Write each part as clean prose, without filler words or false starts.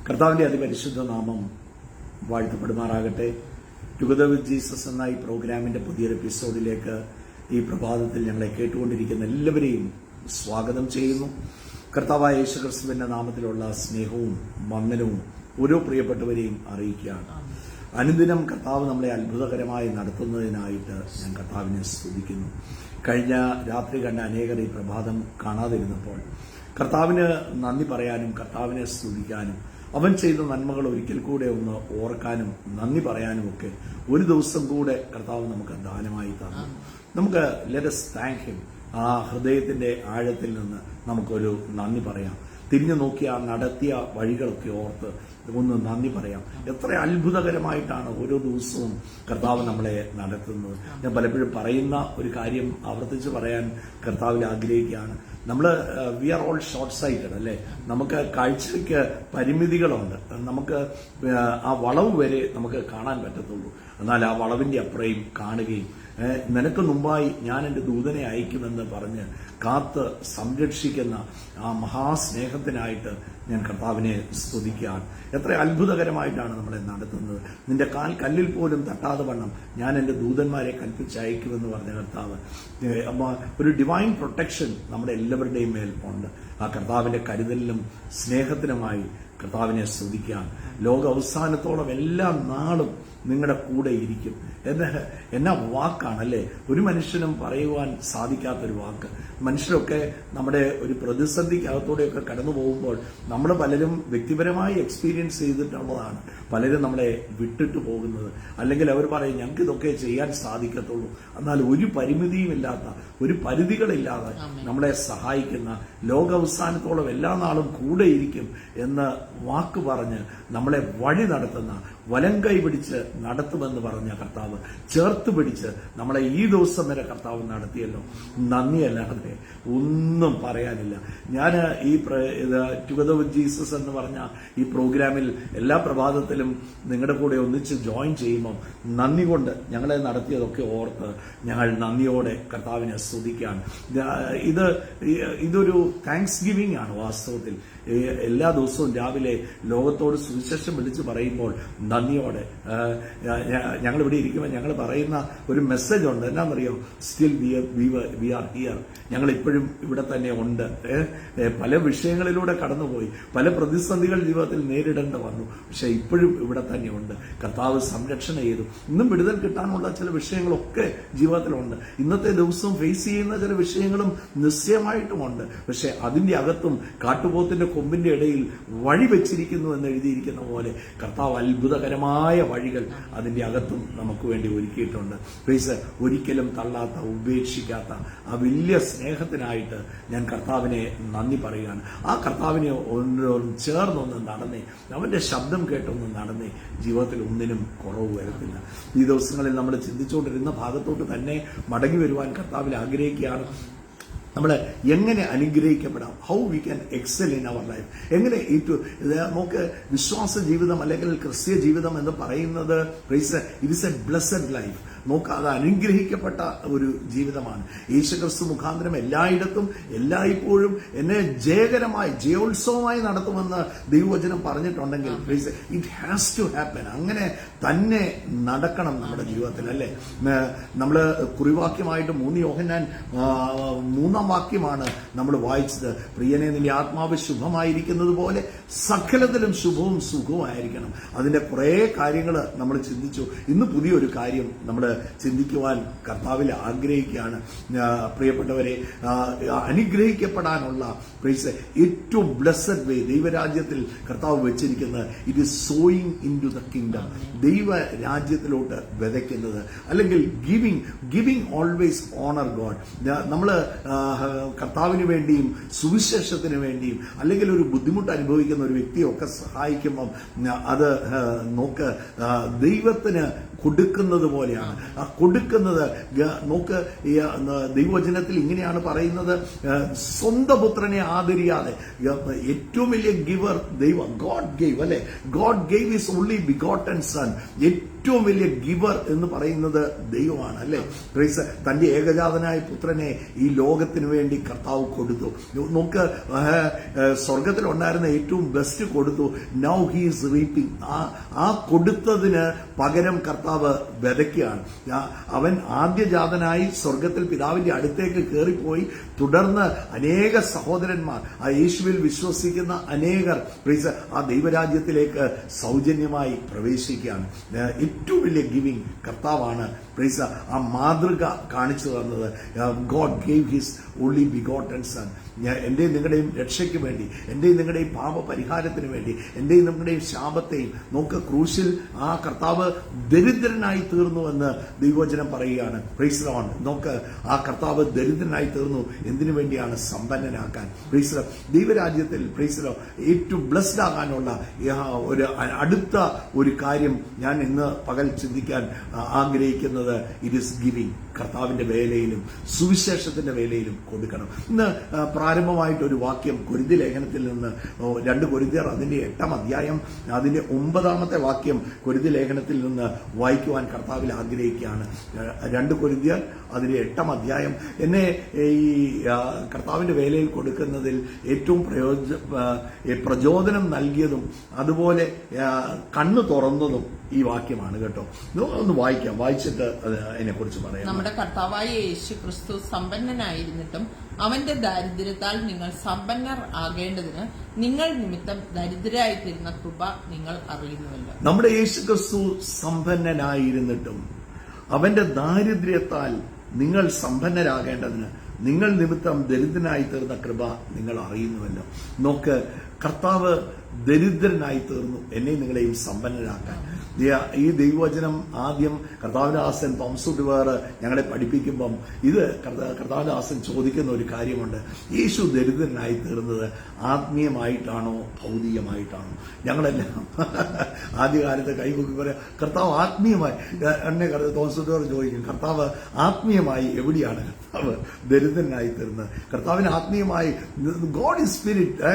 കർത്താവിന്റെ അതിപരിശുദ്ധ നാമം വാഴ്ത്തപ്പെടുമാറാകട്ടെ. ടുഗദർ വിത്ത് ജീസസ് എന്ന ഈ പ്രോഗ്രാമിന്റെ പുതിയൊരു എപ്പിസോഡിലേക്ക് ഈ പ്രഭാതത്തിൽ ഞങ്ങളെ കേട്ടുകൊണ്ടിരിക്കുന്ന എല്ലാവരെയും സ്വാഗതം ചെയ്യുന്നു. കർത്താവായ യേശുക്രിസ്തുവിന്റെ നാമത്തിലുള്ള സ്നേഹവും വന്ദനവും ഓരോ പ്രിയപ്പെട്ടവരെയും അറിയിക്കുകയാണ്. അനുദിനം കർത്താവ് നമ്മളെ അത്ഭുതകരമായി നടത്തുന്നതിനായിട്ട് ഞാൻ കർത്താവിനെ സ്തുതിക്കുന്നു. കഴിഞ്ഞ രാത്രി കണ്ട അനേകർ ഈ പ്രഭാതം കാണാതിരുന്നപ്പോൾ കർത്താവിന് നന്ദി പറയാനും കർത്താവിനെ സ്തുതിക്കാനും അവൻ ചെയ്ത നന്മകൾ ഒരിക്കൽ കൂടെ ഒന്ന് ഓർക്കാനും നന്ദി പറയാനും ഒക്കെ ഒരു ദിവസം കൂടെ കർത്താവ് നമുക്ക് ദാനമായി തന്നു. നമുക്ക് ലെറ്റ് us thank him. ആ ഹൃദയത്തിന്റെ ആഴത്തിൽ നിന്ന് നമുക്കൊരു നന്ദി പറയാം. തിരിഞ്ഞു നോക്കിയ നടത്തിയ വഴികളൊക്കെ ഓർത്ത് ഒന്ന് നന്ദി പറയാം. എത്ര അത്ഭുതകരമായിട്ടാണ് ഓരോ ദിവസവും കർത്താവ് നമ്മളെ നടത്തുന്നത്. ഞാൻ പലപ്പോഴും പറയുന്ന ഒരു കാര്യം ആവർത്തിച്ച് പറയാൻ കർത്താവിൽ ആഗ്രഹിക്കുകയാണ്. വി ആർ ഓൾ ഷോർട്ട് സൈറ്റഡ് അല്ലേ. നമുക്ക് കാഴ്ചയ്ക്ക് പരിമിതികളുണ്ട്. നമുക്ക് ആ വളവ് വരെ നമുക്ക് കാണാൻ പറ്റത്തുള്ളൂ. എന്നാൽ ആ വളവിന്റെ അപ്പുറയും കാണുകയും നിനക്ക് മുമ്പായി ഞാൻ എൻ്റെ ദൂതനെ അയക്കുമെന്ന് പറഞ്ഞ് കാത്ത് സംരക്ഷിക്കുന്ന ആ മഹാസ്നേഹത്തിനായിട്ട് ഞാൻ കർത്താവിനെ സ്തുതിക്കുകയാണ്. എത്ര അത്ഭുതകരമായിട്ടാണ് നമ്മളെ നടത്തുന്നത്. നിന്റെ കാൽ കല്ലിൽ പോലും തട്ടാതെ വണ്ണം ഞാൻ എൻ്റെ ദൂതന്മാരെ കൽപ്പിച്ചയക്കുമെന്ന് പറഞ്ഞ കർത്താവ്. ഒരു ഡിവൈൻ പ്രൊട്ടക്ഷൻ നമ്മുടെ എല്ലാവരുടെയും മേൽ ഉണ്ട്. ആ കർത്താവിന്റെ കരുതലിനും സ്നേഹത്തിനുമായി കർത്താവിനെ സ്തുതിക്കുകയാണ്. ലോക അവസാനത്തോളം എല്ലാ നാളും നിങ്ങളുടെ കൂടെ ഇരിക്കും. എന്നാ വാക്കാണല്ലേ, ഒരു മനുഷ്യനും പറയുവാൻ സാധിക്കാത്തൊരു വാക്ക്. മനുഷ്യരൊക്കെ നമ്മുടെ ഒരു പ്രതിസന്ധിക്കകത്തൂടെയൊക്കെ കടന്നു പോകുമ്പോൾ നമ്മൾ പലരും വ്യക്തിപരമായി എക്സ്പീരിയൻസ് ചെയ്തിട്ടുള്ളതാണ്. പലരും നമ്മളെ വിട്ടിട്ട് പോകുന്നത്, അല്ലെങ്കിൽ അവർ പറയും ഞങ്ങൾക്ക് ഇതൊക്കെ ചെയ്യാൻ സാധിക്കത്തുള്ളൂ. എന്നാൽ ഒരു പരിമിതിയുമില്ലാത്ത, ഒരു പരിധികളില്ലാതെ നമ്മളെ സഹായിക്കുന്ന, ലോകാവസാനത്തോളം എല്ലാ നാളും കൂടെ ഇരിക്കും എന്ന് വാക്ക് പറഞ്ഞ് നമ്മളെ വഴി നടത്തുന്ന, വലം കൈ പിടിച്ച് നടത്തുമെന്ന് പറഞ്ഞ കർത്താവ് ചേർത്ത് പിടിച്ച് നമ്മളെ ഈ ദിവസം വരെ കർത്താവ് നടത്തിയല്ലോ. നന്ദിയല്ലാതെ ഒന്നും പറയാനില്ല. ഞാൻ ഈ ടുഗദർ വിത്ത് ജീസസ് എന്ന് പറഞ്ഞ ഈ പ്രോഗ്രാമിൽ എല്ലാ പ്രഭാതത്തിലും നിങ്ങളുടെ കൂടെ ഒന്നിച്ച് ജോയിൻ ചെയ്യുമ്പോൾ നന്ദി കൊണ്ട് ഞങ്ങളെ നടത്തിയതൊക്കെ ഓർത്ത് ഞങ്ങൾ നന്ദിയോടെ കർത്താവിനെ സ്തുതിക്കുകയാണ്. ഇതൊരു താങ്ക്സ് ഗിവിംഗ് ആണ് വാസ്തവത്തിൽ. എല്ലാ ദിവസവും രാവിലെ ലോകത്തോട് സുവിശേഷം വിളിച്ച് പറയുമ്പോൾ നന്ദിയോടെ ഞങ്ങളിവിടെ ഇരിക്കുമ്പോൾ ഞങ്ങൾ പറയുന്ന ഒരു മെസ്സേജ് ഉണ്ട്. എന്നാണെന്നറിയോ? Still we are here. ഞങ്ങൾ ഇപ്പോഴും ഇവിടെ തന്നെ ഉണ്ട്. പല വിഷയങ്ങളിലൂടെ കടന്നുപോയി, പല പ്രതിസന്ധികൾ ജീവിതത്തിൽ നേരിടേണ്ട വന്നു. പക്ഷെ ഇപ്പോഴും ഇവിടെ തന്നെ ഉണ്ട്. കർത്താവ് സംരക്ഷണ ചെയ്തു. ഇന്നും വിടുതൽ കിട്ടാനുള്ള ചില വിഷയങ്ങളൊക്കെ ജീവിതത്തിലുണ്ട്. ഇന്നത്തെ ദിവസവും ഫേസ് ചെയ്യുന്ന ചില വിഷയങ്ങളും നിശ്ചയമായിട്ടുമുണ്ട്. പക്ഷെ അതിന്റെ അകത്തും കാട്ടുപോത്തിന്റെ കൊമ്പിന്റെ ഇടയിൽ വഴി വെച്ചിരിക്കുന്നു എന്ന് എഴുതിയിരിക്കുന്ന പോലെ കർത്താവ് അത്ഭുതകരമായ വഴികൾ അതിന്റെ അകത്തും നമുക്ക് വേണ്ടി ഒരുക്കിയിട്ടുണ്ട്. പ്ലീസ്, ഒരിക്കലും തള്ളാത്ത, ഉപേക്ഷിക്കാത്ത ആ വലിയ സ്നേഹത്തിനായിട്ട് ഞാൻ കർത്താവിനെ നന്ദി പറയുകയാണ്. ആ കർത്താവിനെ ചേർന്നൊന്ന് നടന്നേ, അവന്റെ ശബ്ദം കേട്ടൊന്ന് നടന്നേ, ജീവിതത്തിൽ ഒന്നിനും കുറവ് വരത്തില്ല. ഈ ദിവസങ്ങളിൽ നമ്മൾ ചിന്തിച്ചുകൊണ്ടിരുന്ന ഭാഗത്തോട്ട് തന്നെ മടങ്ങി വരുവാൻ കർത്താവിൽ ആഗ്രഹിക്കുകയാണ്. നമ്മൾ എങ്ങനെ അനുഗ്രഹിക്കപ്പെടാം, how we can excel in our life. എങ്ങനെ നമുക്ക് വിശ്വാസ ജീവിതം അല്ലെങ്കിൽ ക്രിസ്തീയ ജീവിതം എന്ന് പറയുന്നത് it is a blessed life. നോക്ക്, അത് അനുഗ്രഹിക്കപ്പെട്ട ഒരു ജീവിതമാണ്. യേശുക്രിസ്തു മുഖാന്തരം എല്ലായിടത്തും എല്ലായ്പ്പോഴും എന്നെ ജയോത്സവമായി നടത്തുമെന്ന് ദൈവവചനം പറഞ്ഞിട്ടുണ്ടെങ്കിൽ ഇറ്റ് ഹാസ് ടു ഹാപ്പൻ. അങ്ങനെ തന്നെ നടക്കണം നമ്മുടെ ജീവിതത്തിൽ, അല്ലേ? നമ്മൾ കുറിവാക്യമായിട്ട് 3 യോഹന്നാൻ 3-ാം വാക്യമാണ് നമ്മൾ വായിച്ചത്. പ്രിയനെ, നിന്റെ ആത്മാവ് ശുഭമായിരിക്കുന്നത് പോലെ സകലത്തിലും ശുഭവും സുഖവുമായിരിക്കണം. അതിന്റെ കുറെ കാര്യങ്ങൾ നമ്മൾ ചിന്തിച്ചു. ഇന്ന് പുതിയൊരു കാര്യം നമ്മൾ ചിന്തിക്കുവാൻ കർത്താവിൽ ആഗ്രഹിക്കുകയാണ്. പ്രിയപ്പെട്ടവരെ, അനുഗ്രഹിക്കപ്പെടാനുള്ള ഏറ്റവും ബ്ലെസ്സഡ് വേ ദൈവരാജ്യത്തിൽ കർത്താവ് വെച്ചിരിക്കുന്നത് it is sowing into the kingdom. ദൈവരാജ്യത്തിലോട്ട് വിതയ്ക്കുന്നത്, അല്ലെങ്കിൽ ഗിവിംഗ് ഓൾവേസ് ഓണർ ഗോഡ്. നമ്മൾ കർത്താവിന് വേണ്ടിയും സുവിശേഷത്തിന് വേണ്ടിയും അല്ലെങ്കിൽ ഒരു ബുദ്ധിമുട്ട് അനുഭവിക്കുന്ന ഒരു വ്യക്തിയൊക്കെ സഹായിക്കുമ്പം അത് നോക്ക്, ദൈവത്തിന് കൊടുക്കുന്നത് പോലെയാണ്. ആ കൊടുക്കുന്നത് നോക്ക്, ദൈവവചനത്തിൽ ഇങ്ങനെയാണ് പറയുന്നത്, സ്വന്തം പുത്രനെ ആദരിയാതെ ഏറ്റവും വലിയ ഗിവർ ദൈവം, ഗോഡ് ഗേവ് അല്ലെ, God gave his only begotten sun. ഏറ്റവും വലിയ ഗിവർ എന്ന് പറയുന്നത് ദൈവമാണ് അല്ലെ. തന്റെ ഏകജാതനായ പുത്രനെ ഈ ലോകത്തിന് വേണ്ടി കർത്താവ് കൊടുത്തു. നോക്ക്, സ്വർഗത്തിലുണ്ടായിരുന്ന ഏറ്റവും ബെസ്റ്റ് കൊടുത്തു. Now he is reaping. ആ കൊടുത്തതിന് പകരം കർത്താവ് വിതയ്ക്കുകയാണ്. അവൻ ആദ്യജാതനായി സ്വർഗത്തിൽ പിതാവിന്റെ അടുത്തേക്ക് കയറിപ്പോയി. തുടർന്ന് അനേക സഹോദരന്മാർ, ആ യേശുവിൽ വിശ്വസിക്കുന്ന അനേകർ ആ ദൈവരാജ്യത്തിലേക്ക് സൗജന്യമായി പ്രവേശിക്കുകയാണ്. ഏറ്റവും വലിയ ഗിവിംഗ് കർത്താവാണ്. ആ മാതൃക കാണിച്ചു തന്നത്. God gave his only begotten sun. എന്റെയും നിങ്ങളുടെയും രക്ഷയ്ക്ക് വേണ്ടി, എന്റെയും നിങ്ങളുടെയും പാപപരിഹാരത്തിന് വേണ്ടി, എന്റെയും നിങ്ങളുടെയും ശാപത്തെയും നോക്ക്, ക്രൂശിൽ ആ കർത്താവ് ദരിദ്രനായി തീർന്നുവെന്ന് ദൈവവചനം പറയുകയാണ്. Praise the lord. നോക്ക്, ആ കർത്താവ് ദരിദ്രനായി തീർന്നു. എന്തിനു വേണ്ടിയാണ്? സമ്പന്നനാക്കാൻ. Praise the lord. ദൈവരാജ്യത്തിൽ പ്രൈസ് ദി ലോർഡ് ഏറ്റവും ബ്ലെസ്ഡ് ആകാനുള്ള ഒരു അടുത്ത ഒരു കാര്യം ഞാൻ ഇന്ന് പകൽ ചിന്തിക്കാൻ ആഗ്രഹിക്കുന്നത്, ഇറ്റ് ഈസ് ഗിവിംഗ്. കർത്താവിന്റെ വേലയിലും സുവിശേഷത്തിന്റെ വേലയിലും കൊടുക്കണം. ഇന്ന് പ്രാരംഭമായിട്ടൊരു വാക്യം കൊരിന്ത്യർ ലേഖനത്തിൽ നിന്ന് 2 കൊരിന്ത്യർ അതിന്റെ 8-ാം അധ്യായം അതിന്റെ 9-ാമത്തെ വാക്യം കൊരിന്ത്യർ ലേഖനത്തിൽ നിന്ന് വായിക്കുവാൻ കർത്താവിൽ ആഗ്രഹിക്കുകയാണ്. 2 കൊരിന്ത്യർ അതിന്റെ 8-ാം അധ്യായം. എന്നെ ഈ കർത്താവിന്റെ വേലയിൽ കൊടുക്കുന്നതിൽ ഏറ്റവും പ്രചോദനം നൽകിയതും അതുപോലെ കണ്ണു തുറന്നതും ഈ വാക്യമാണ് കേട്ടോ. ഒന്ന് വായിക്കാം, വായിച്ചിട്ട് അതിനെ കുറിച്ച് പറയാം. നമ്മുടെ കർത്താവായ യേശു ക്രിസ്തു സമ്പന്നനായിരുന്നിട്ടും അവന്റെ ദാരിദ്ര്യത്താൽ നിങ്ങൾ സമ്പന്നർ ആകേണ്ടതിന് നിങ്ങൾ നിമിത്തം ദരിദ്രരായി തീരുന്ന കൃപ നിങ്ങൾ അറിയുന്നുവല്ലോ. നമ്മുടെ യേശു ക്രിസ്തു സമ്പന്നനായിരുന്നിട്ടും അവന്റെ ദാരിദ്ര്യത്താൽ നിങ്ങൾ സമ്പന്നരാകേണ്ടതിന് നിങ്ങൾ നിമിത്തം ദരിദ്രനായി തീർന്ന കൃപ നിങ്ങൾ അറിയുന്നുവല്ലോ. നോക്ക്, കർത്താവ് ദരിദ്രനായി തീർന്നു എന്നെയും നിങ്ങളെയും സമ്പന്നരാക്കാൻ. ഈ ദൈവവചനം ആദ്യം കർത്താവദാസൻ തോംസുട്ടുവേർ ഞങ്ങളെ പഠിപ്പിക്കുമ്പം ഇത് കർത്താവദാസൻ ചോദിക്കുന്ന ഒരു കാര്യമുണ്ട്. യേശു ദരിദ്രനായി തീർന്നത് ആത്മീയമായിട്ടാണോ ഭൗതികമായിട്ടാണോ? ഞങ്ങളെല്ലാം ആദ്യകാലത്ത് കൈകൊക്കി പറയാം, കർത്താവ് ആത്മീയമായി. എന്നെ തോംസുട്ടുവേർ ചോദിക്കും, കർത്താവ് ആത്മീയമായി എവിടെയാണ് കർത്താവ് ദരിദ്രനായി തീർന്നത്? കർത്താവിന് ആത്മീയമായി, ഗോഡ് ഈസ് സ്പിരിറ്റ്.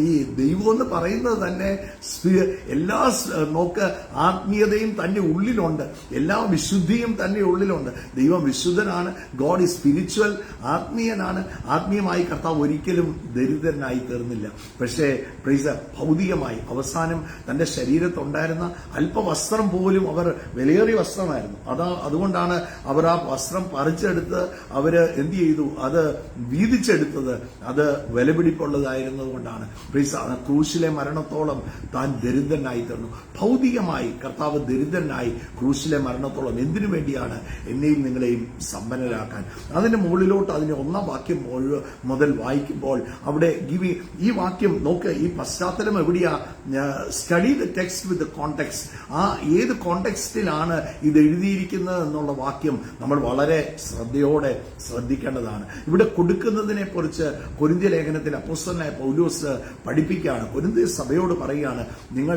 ഈ ദൈവം എന്ന് പറയുന്നത് തന്നെ എല്ലാ നോക്ക് ആത്മീയതയും തന്റെ ഉള്ളിലുണ്ട്, എല്ലാ വിശുദ്ധിയും തന്റെ ഉള്ളിലുണ്ട്. ദൈവം വിശുദ്ധനാണ്, ഗോഡ് ഈസ് സ്പിരിച്വൽ, ആത്മീയനാണ്. ആത്മീയമായി കർത്താവ് ഒരിക്കലും ദരിദ്രനായി തീർന്നില്ല. പക്ഷേ ഭൗതികമായി അവസാനം തന്റെ ശരീരത്തുണ്ടായിരുന്ന അല്പവസ്ത്രം പോലും അവർ വിലയേറിയ വസ്ത്രമായിരുന്നു. അതുകൊണ്ടാണ് അവർ ആ വസ്ത്രം പറിച്ചെടുത്ത് അവര് എന്ത് ചെയ്തു? അത് വീതിച്ചെടുത്തത്. അത് വിലപിടിപ്പുള്ളതായിരുന്നത് കൊണ്ടാണ്. ക്രൂശിലെ മരണത്തോളം താൻ ദരിദ്രനായി തീർന്നു. ഭൗതികമായി കർത്താവ് ദരിദ്രനായി ക്രൂശിലെ മരണത്തോളം എന്തിനു വേണ്ടിയാണ്? എന്നെയും നിങ്ങളെയും സമ്പന്നരാക്കാൻ. അതിന്റെ മുകളിലോട്ട് അതിന്റെ 1-ാം വാക്യം മുതൽ വായിക്കുമ്പോൾ അവിടെ ഈ വാക്യം നോക്ക്, ഈ പശ്ചാത്തലം എവിടെയാ? Study the text with the context. ആ ഏത് കോണ്ടെക്സ്റ്റിലാണ് ഇത് എഴുതിയിരിക്കുന്നത് എന്നുള്ള വാക്യം നമ്മൾ വളരെ ശ്രദ്ധയോടെ ശ്രദ്ധിക്കേണ്ടതാണ്. ഇവിടെ കൊടുക്കുന്നതിനെ കുറിച്ച് കൊരിന്ത്യ ലേഖനത്തിൽ അപ്പോസ്തലനായ പൗലോസ് പഠിപ്പിക്കുകയാണ്. കൊരിന്ത്യ സഭയോട് പറയുകയാണ്, നിങ്ങൾ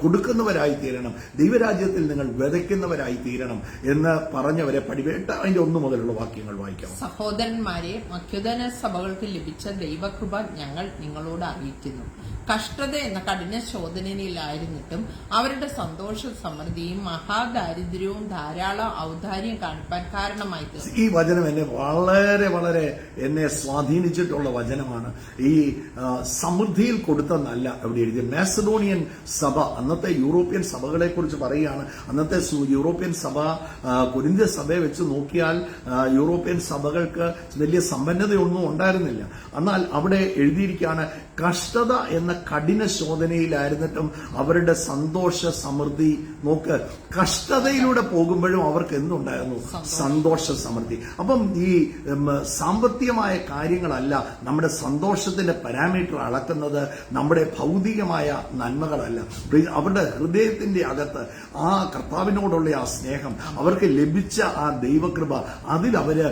കൊടുക്കുന്നവരായി തീരണം, ദൈവരാജ്യത്തിൽ നിങ്ങൾ വിതയ്ക്കുന്നവരായി തീരണം എന്ന് പറഞ്ഞവരെ പഠിപ്പേട്ട. അതിന്റെ 1 മുതലുള്ള വാക്യങ്ങൾ വായിക്കാം. സഹോദരന്മാരെ, മക്യുദന സഭകൾക്ക് ലഭിച്ച ദൈവകൃപ ഞങ്ങൾ നിങ്ങളോട് അറിയിക്കുന്നു. കഷ്ടത എന്ന കഠിന ശോധനയിലായിരുന്നിട്ടും അവരുടെ സന്തോഷ സമൃദ്ധിയും മഹാദാരിദ്ര്യവും ധാരാളം ഔദാര്യം കാണിപ്പാൻ കാരണമായി തീർന്നു. ഈ വചനം എന്നെ വളരെ വളരെ എന്നെ സ്വാധീനിച്ചിട്ടുള്ള വചനമാണ്. ഈ സമൃദ്ധിയിൽ കൊടുത്തെന്നല്ല അവിടെ എഴുതിയ. മാസഡോണിയൻ സഭ, അന്നത്തെ യൂറോപ്യൻ സഭകളെ കുറിച്ച് പറയുകയാണ്. അന്നത്തെ യൂറോപ്യൻ സഭ കൊരിന്ത്യ സഭയെ വെച്ച് നോക്കിയാൽ യൂറോപ്യൻ സഭകൾക്ക് വലിയ സമ്പന്നതയൊന്നും ഉണ്ടായിരുന്നില്ല. എന്നാൽ അവിടെ എഴുതിയിരിക്കുകയാണ്, കഷ്ടത എന്ന കഠിന ശോധനയിലായിരുന്നിട്ടും അവരുടെ സന്തോഷ സമൃദ്ധി. നോക്ക്, കഷ്ടതയിലൂടെ പോകുമ്പോഴും അവർക്ക് എന്തുണ്ടായിരുന്നു? സന്തോഷ സമൃദ്ധി. അപ്പം ഈ സാമ്പത്തികമായ കാര്യങ്ങളല്ല നമ്മുടെ സന്തോഷത്തിന്റെ പാരാമീറ്റർ അളക്കുന്നത്, നമ്മുടെ ഭൗതികമായ നന്മകളല്ല. അവരുടെ ഹൃദയത്തിന്റെ അകത്ത് ആ കർത്താവിനോടുള്ള ആ സ്നേഹം, അവർക്ക് ലഭിച്ച ആ ദൈവകൃപ, അതിൽ അവര്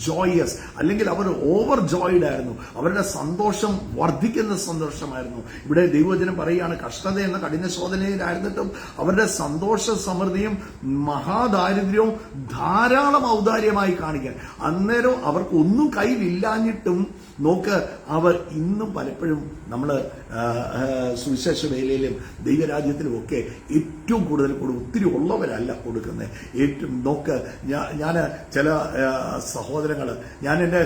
ജോയസ് അല്ലെങ്കിൽ അവർ ഓവർ ജോയിഡ് ആയിരുന്നു. അവരുടെ സന്തോഷം സന്തോഷം വർദ്ധിക്കുന്ന സന്തോഷമായിരുന്നു. ഇവിടെ ദൈവവചനം പറയുകയാണ്, കഷ്ടത എന്ന കഠിന ശോധനയിലായിരുന്നിട്ടും അവരുടെ സന്തോഷ സമൃദ്ധിയും മഹാദാരിദ്ര്യവും ധാരാളം ഔദാര്യമായി കാണിക്കാൻ. അന്നേരം അവർക്ക് ഒന്നും കയ്യിലില്ലാഞ്ഞിട്ടും നോക്ക്, അവർ ഇന്നും പലപ്പോഴും നമ്മൾ സുവിശേഷ വേലയിലും ദൈവരാജ്യത്തിലും ഒക്കെ ഏറ്റവും കൂടുതൽ ഒത്തിരി ഉള്ളവരല്ല കൊടുക്കുന്നത്. ഏറ്റവും നോക്ക്, ഞാൻ ചില സഹോദരങ്ങൾ, ഞാൻ എൻ്റെ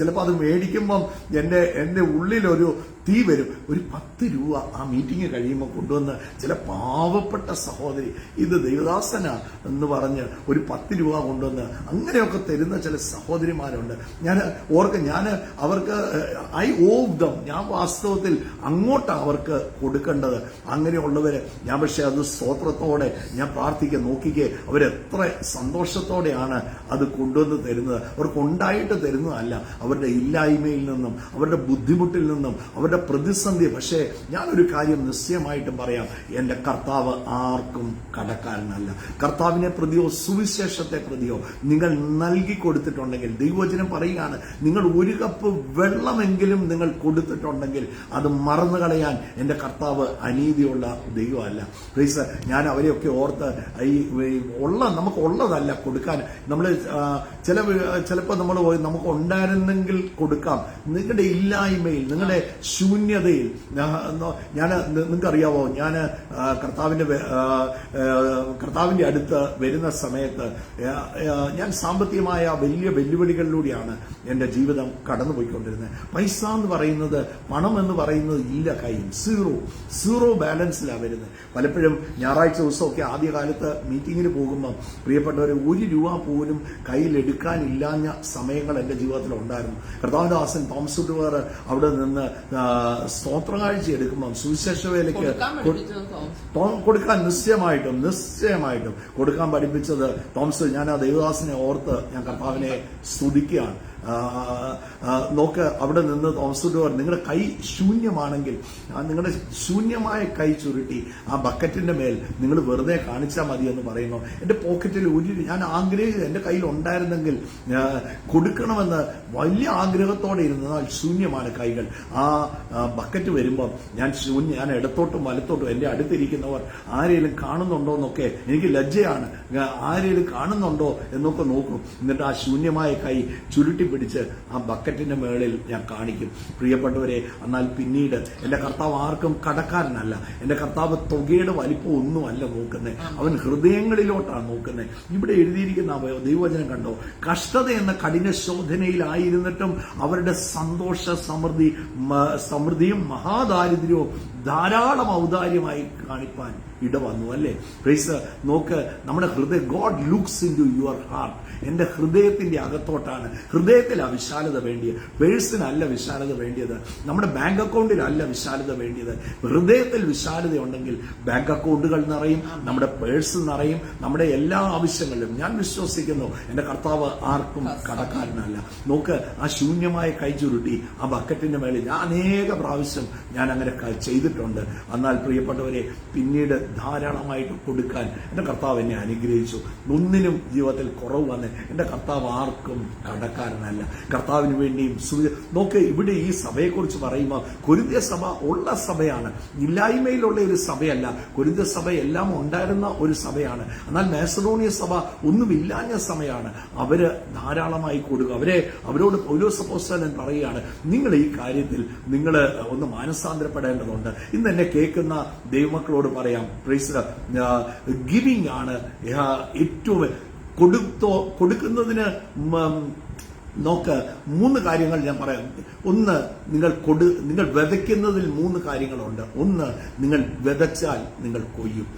ചിലപ്പോൾ അത് മേടിക്കുമ്പം എൻ്റെ ഉള്ളിലൊരു തീ വരും. ഒരു 10 രൂപ ആ മീറ്റിംഗ് കഴിയുമ്പോൾ കൊണ്ടുവന്ന് ചില പാവപ്പെട്ട സഹോദരി, ഇത് ദൈവദാസനാ എന്ന് പറഞ്ഞ് ഒരു 10 രൂപ കൊണ്ടുവന്ന് അങ്ങനെയൊക്കെ തരുന്ന ചില സഹോദരിമാരുണ്ട്. ഞാൻ അവർക്ക് ഐ ഓവ് ദം, ഞാൻ വാസ്തവത്തിൽ അങ്ങോട്ട് അവർക്ക് കൊടുക്കേണ്ടത്. അങ്ങനെയുള്ളവര് ഞാൻ പക്ഷെ അത് സ്തോത്രത്തോടെ ഞാൻ പ്രാർത്ഥിക്കുക. നോക്കിക്കേ, അവരെത്ര സന്തോഷത്തോടെയാണ് അത് കൊണ്ടുവന്ന് തരുന്നത്. അവർക്ക് ഉണ്ടായിട്ട് തരുന്നതല്ല, അവരുടെ ഇല്ലായ്മയിൽ നിന്നും അവരുടെ ബുദ്ധിമുട്ടിൽ നിന്നും അവരുടെ പ്രതിസന്ധി. പക്ഷേ ഞാനൊരു കാര്യം നിശ്ചയമായിട്ടും പറയാം, എന്റെ കർത്താവ് ആർക്കും കടക്കാരനല്ല. കർത്താവിനെ പ്രതിയോ സുവിശേഷത്തെ പ്രതിയോ നിങ്ങൾ നൽകി കൊടുത്തിട്ടുണ്ടെങ്കിൽ, ദൈവവചനം പറയുകയാണ്, നിങ്ങൾ 1 കപ്പ് വെള്ളമെങ്കിലും നിങ്ങൾ കൊടുത്തിട്ടുണ്ടെങ്കിൽ അത് മറന്നു കളയാൻ എന്റെ കർത്താവ് അനീതിയുള്ള ദൈവമല്ല. പ്ലീസ്, ഞാൻ അവരെയൊക്കെ ഓർത്ത് നമുക്ക് ഉള്ളതല്ല കൊടുക്കാൻ. നമ്മൾ ചിലപ്പോൾ നമ്മൾ നമുക്ക് ഉണ്ടായിരുന്നെങ്കിൽ കൊടുക്കാം. നിങ്ങളുടെ ഇല്ലായ്മയിൽ, നിങ്ങളുടെ ശൂന്യതയിൽ, നിങ്ങൾക്കറിയാവോ, ഞാൻ കർത്താവിന്റെ അടുത്ത് വരുന്ന സമയത്ത് ഞാൻ സാമ്പത്തികമായ വലിയ വെല്ലുവിളികളിലൂടെയാണ് എന്റെ ജീവിതം കടന്നുപോയിക്കൊണ്ടിരുന്നത്. പൈസ എന്ന് പറയുന്നത്, പണം എന്ന് പറയുന്നത് ഇല്ല കയ്യിൽ, സീറോ ബാലൻസിലാണ് വരുന്നത്. പലപ്പോഴും ഞായറാഴ്ച ദിവസമൊക്കെ ആദ്യകാലത്ത് മീറ്റിങ്ങിന് പോകുമ്പോൾ പ്രിയപ്പെട്ടവരെ 1 രൂപ പോലും കയ്യിലെടുക്കാനില്ലാഞ്ഞ സമയങ്ങൾ എന്റെ ജീവിതത്തിൽ ഉണ്ടായിരുന്നു. കർത്താവദാസൻ തോമസ് ഉടുവാർ അവിടെ നിന്ന് സ്തോത്രകാഴ്ച എടുക്കുമ്പോൾ സുവിശേഷ വേലയ്ക്ക് കൊടുക്കാൻ നിശ്ചയമായിട്ടും കൊടുക്കാൻ പഠിപ്പിച്ചത് തോമസ്. ഞാൻ ആ ദൈവദാസനെ ഓർത്ത് ഞാൻ കർത്താവിനെ സ്തുതിക്കുകയാണ്. നോക്ക്, അവിടെ നിന്ന് തോമസുഡോർ, നിങ്ങളുടെ കൈ ശൂന്യമാണെങ്കിൽ നിങ്ങളുടെ ശൂന്യമായ കൈ ചുരുട്ടി ആ ബക്കറ്റിന്റെ മേൽ നിങ്ങൾ വെറുതെ കാണിച്ചാൽ മതി എന്ന് പറയുന്നു. എന്റെ പോക്കറ്റിൽ ഞാൻ ആഗ്രഹിച്ചത് എന്റെ കയ്യിൽ ഉണ്ടായിരുന്നെങ്കിൽ കൊടുക്കണമെന്ന് വലിയ ആഗ്രഹത്തോടെ ഇരുന്നാൽ ശൂന്യമാണ് കൈകൾ. ആ ബക്കറ്റ് വരുമ്പോൾ ഞാൻ ഇടത്തോട്ടും വലത്തോട്ടും എന്റെ അടുത്തിരിക്കുന്നവർ ആരെങ്കിലും കാണുന്നുണ്ടോ എന്നൊക്കെ എനിക്ക് ലജ്ജയാണ്. ആരെങ്കിലും കാണുന്നുണ്ടോ എന്നൊക്കെ നോക്കും. എന്നിട്ട് ആ ശൂന്യമായ കൈ ചുരുട്ടി പിടിച്ച് ആ ബക്കറ്റിന്റെ മേളിൽ ഞാൻ കാണിക്കും. പ്രിയപ്പെട്ടവരെ, എന്നാൽ പിന്നീട് എന്റെ കർത്താവ് ആർക്കും കടക്കാരനല്ല. എന്റെ കർത്താവ് തുകയുടെ വലിപ്പം ഒന്നുമല്ല നോക്കുന്നത്, അവൻ ഹൃദയങ്ങളിലോട്ടാണ് നോക്കുന്നത്. ഇവിടെ എഴുതിയിരിക്കുന്ന ദൈവവചനം കണ്ടോ, കഷ്ടത എന്ന കഠിന ശോധനയിലായിരുന്നിട്ടും അവരുടെ സന്തോഷ സമൃദ്ധിയും മഹാദാരിദ്ര്യവും ധാരാളം ഔദാര്യമായി കാണിപ്പാൻ ഇടവന്നു. അല്ലേ? പ്രൈസ്. നോക്ക്, നമ്മുടെ ഹൃദയം, God looks into your heart. എന്റെ ഹൃദയത്തിന്റെ അകത്തോട്ടാണ്. ഹൃദയത്തിലാ വിശാലത വേണ്ടിയത്, പേഴ്സിനല്ല വിശാലത വേണ്ടിയത്, നമ്മുടെ ബാങ്ക് അക്കൗണ്ടിലല്ല വിശാലത വേണ്ടിയത്. ഹൃദയത്തിൽ വിശാലത ഉണ്ടെങ്കിൽ ബാങ്ക് അക്കൗണ്ടുകൾ നിറയും, നമ്മുടെ പേഴ്സ് നിറയും, നമ്മുടെ എല്ലാ ആവശ്യങ്ങളിലും. ഞാൻ വിശ്വസിക്കുന്നു എന്റെ കർത്താവ് ആർക്കും കടക്കാരനല്ല. നോക്ക്, ആ ശൂന്യമായ കൈ ചുരുട്ടി ആ ബക്കറ്റിന്റെ മേളിൽ ഞാൻ അനേക പ്രാവശ്യം ഞാൻ അങ്ങനെ ചെയ്തിട്ടുണ്ട്. എന്നാൽ പ്രിയപ്പെട്ടവരെ, പിന്നീട് ധാരാളമായിട്ട് കൊടുക്കാൻ എന്റെ കർത്താവ് എന്നെ അനുഗ്രഹിച്ചു. ഒന്നിനും ജീവിതത്തിൽ കുറവ് വന്ന് എന്റെ കർത്താവ് ആർക്കും കടക്കാരനല്ല. കർത്താവിന് വേണ്ടിയും നോക്ക്, ഇവിടെ ഈ സഭയെക്കുറിച്ച് പറയുമ്പോൾ കൊരിന്ത്യ സഭ ഉള്ള സഭയാണ്, ഇല്ലായ്മയിലുള്ള ഒരു സഭയല്ല. കൊരിന്ത്യ സഭ എല്ലാം ഉണ്ടായിരുന്ന ഒരു സഭയാണ്. എന്നാൽ മാസിഡോണിയ സഭ ഒന്നുമില്ലാഞ്ഞ സഭയാണ്. അവര് ധാരാളമായി കൊടുക്കുക. അവരോട് പൗലോസ് അപ്പോസ്തലൻ പറയുകയാണ്, നിങ്ങൾ ഈ കാര്യത്തിൽ നിങ്ങൾ ഒന്ന് മാനസാന്തരപ്പെടേണ്ടതുണ്ട്. ഇന്ന് എന്നെ കേൾക്കുന്ന ദൈവമക്കളോട് പറയാം, ഗിവിംഗ് ആണ് ഏറ്റവും കൊടുക്കുന്നതിന്. നോക്ക്, 3 കാര്യങ്ങൾ ഞാൻ പറയാം. ഒന്ന്, നിങ്ങൾ വിതയ്ക്കുന്നതിൽ 3 കാര്യങ്ങളുണ്ട്. ഒന്ന്, നിങ്ങൾ വിതച്ചാൽ നിങ്ങൾ കൊയ്യും.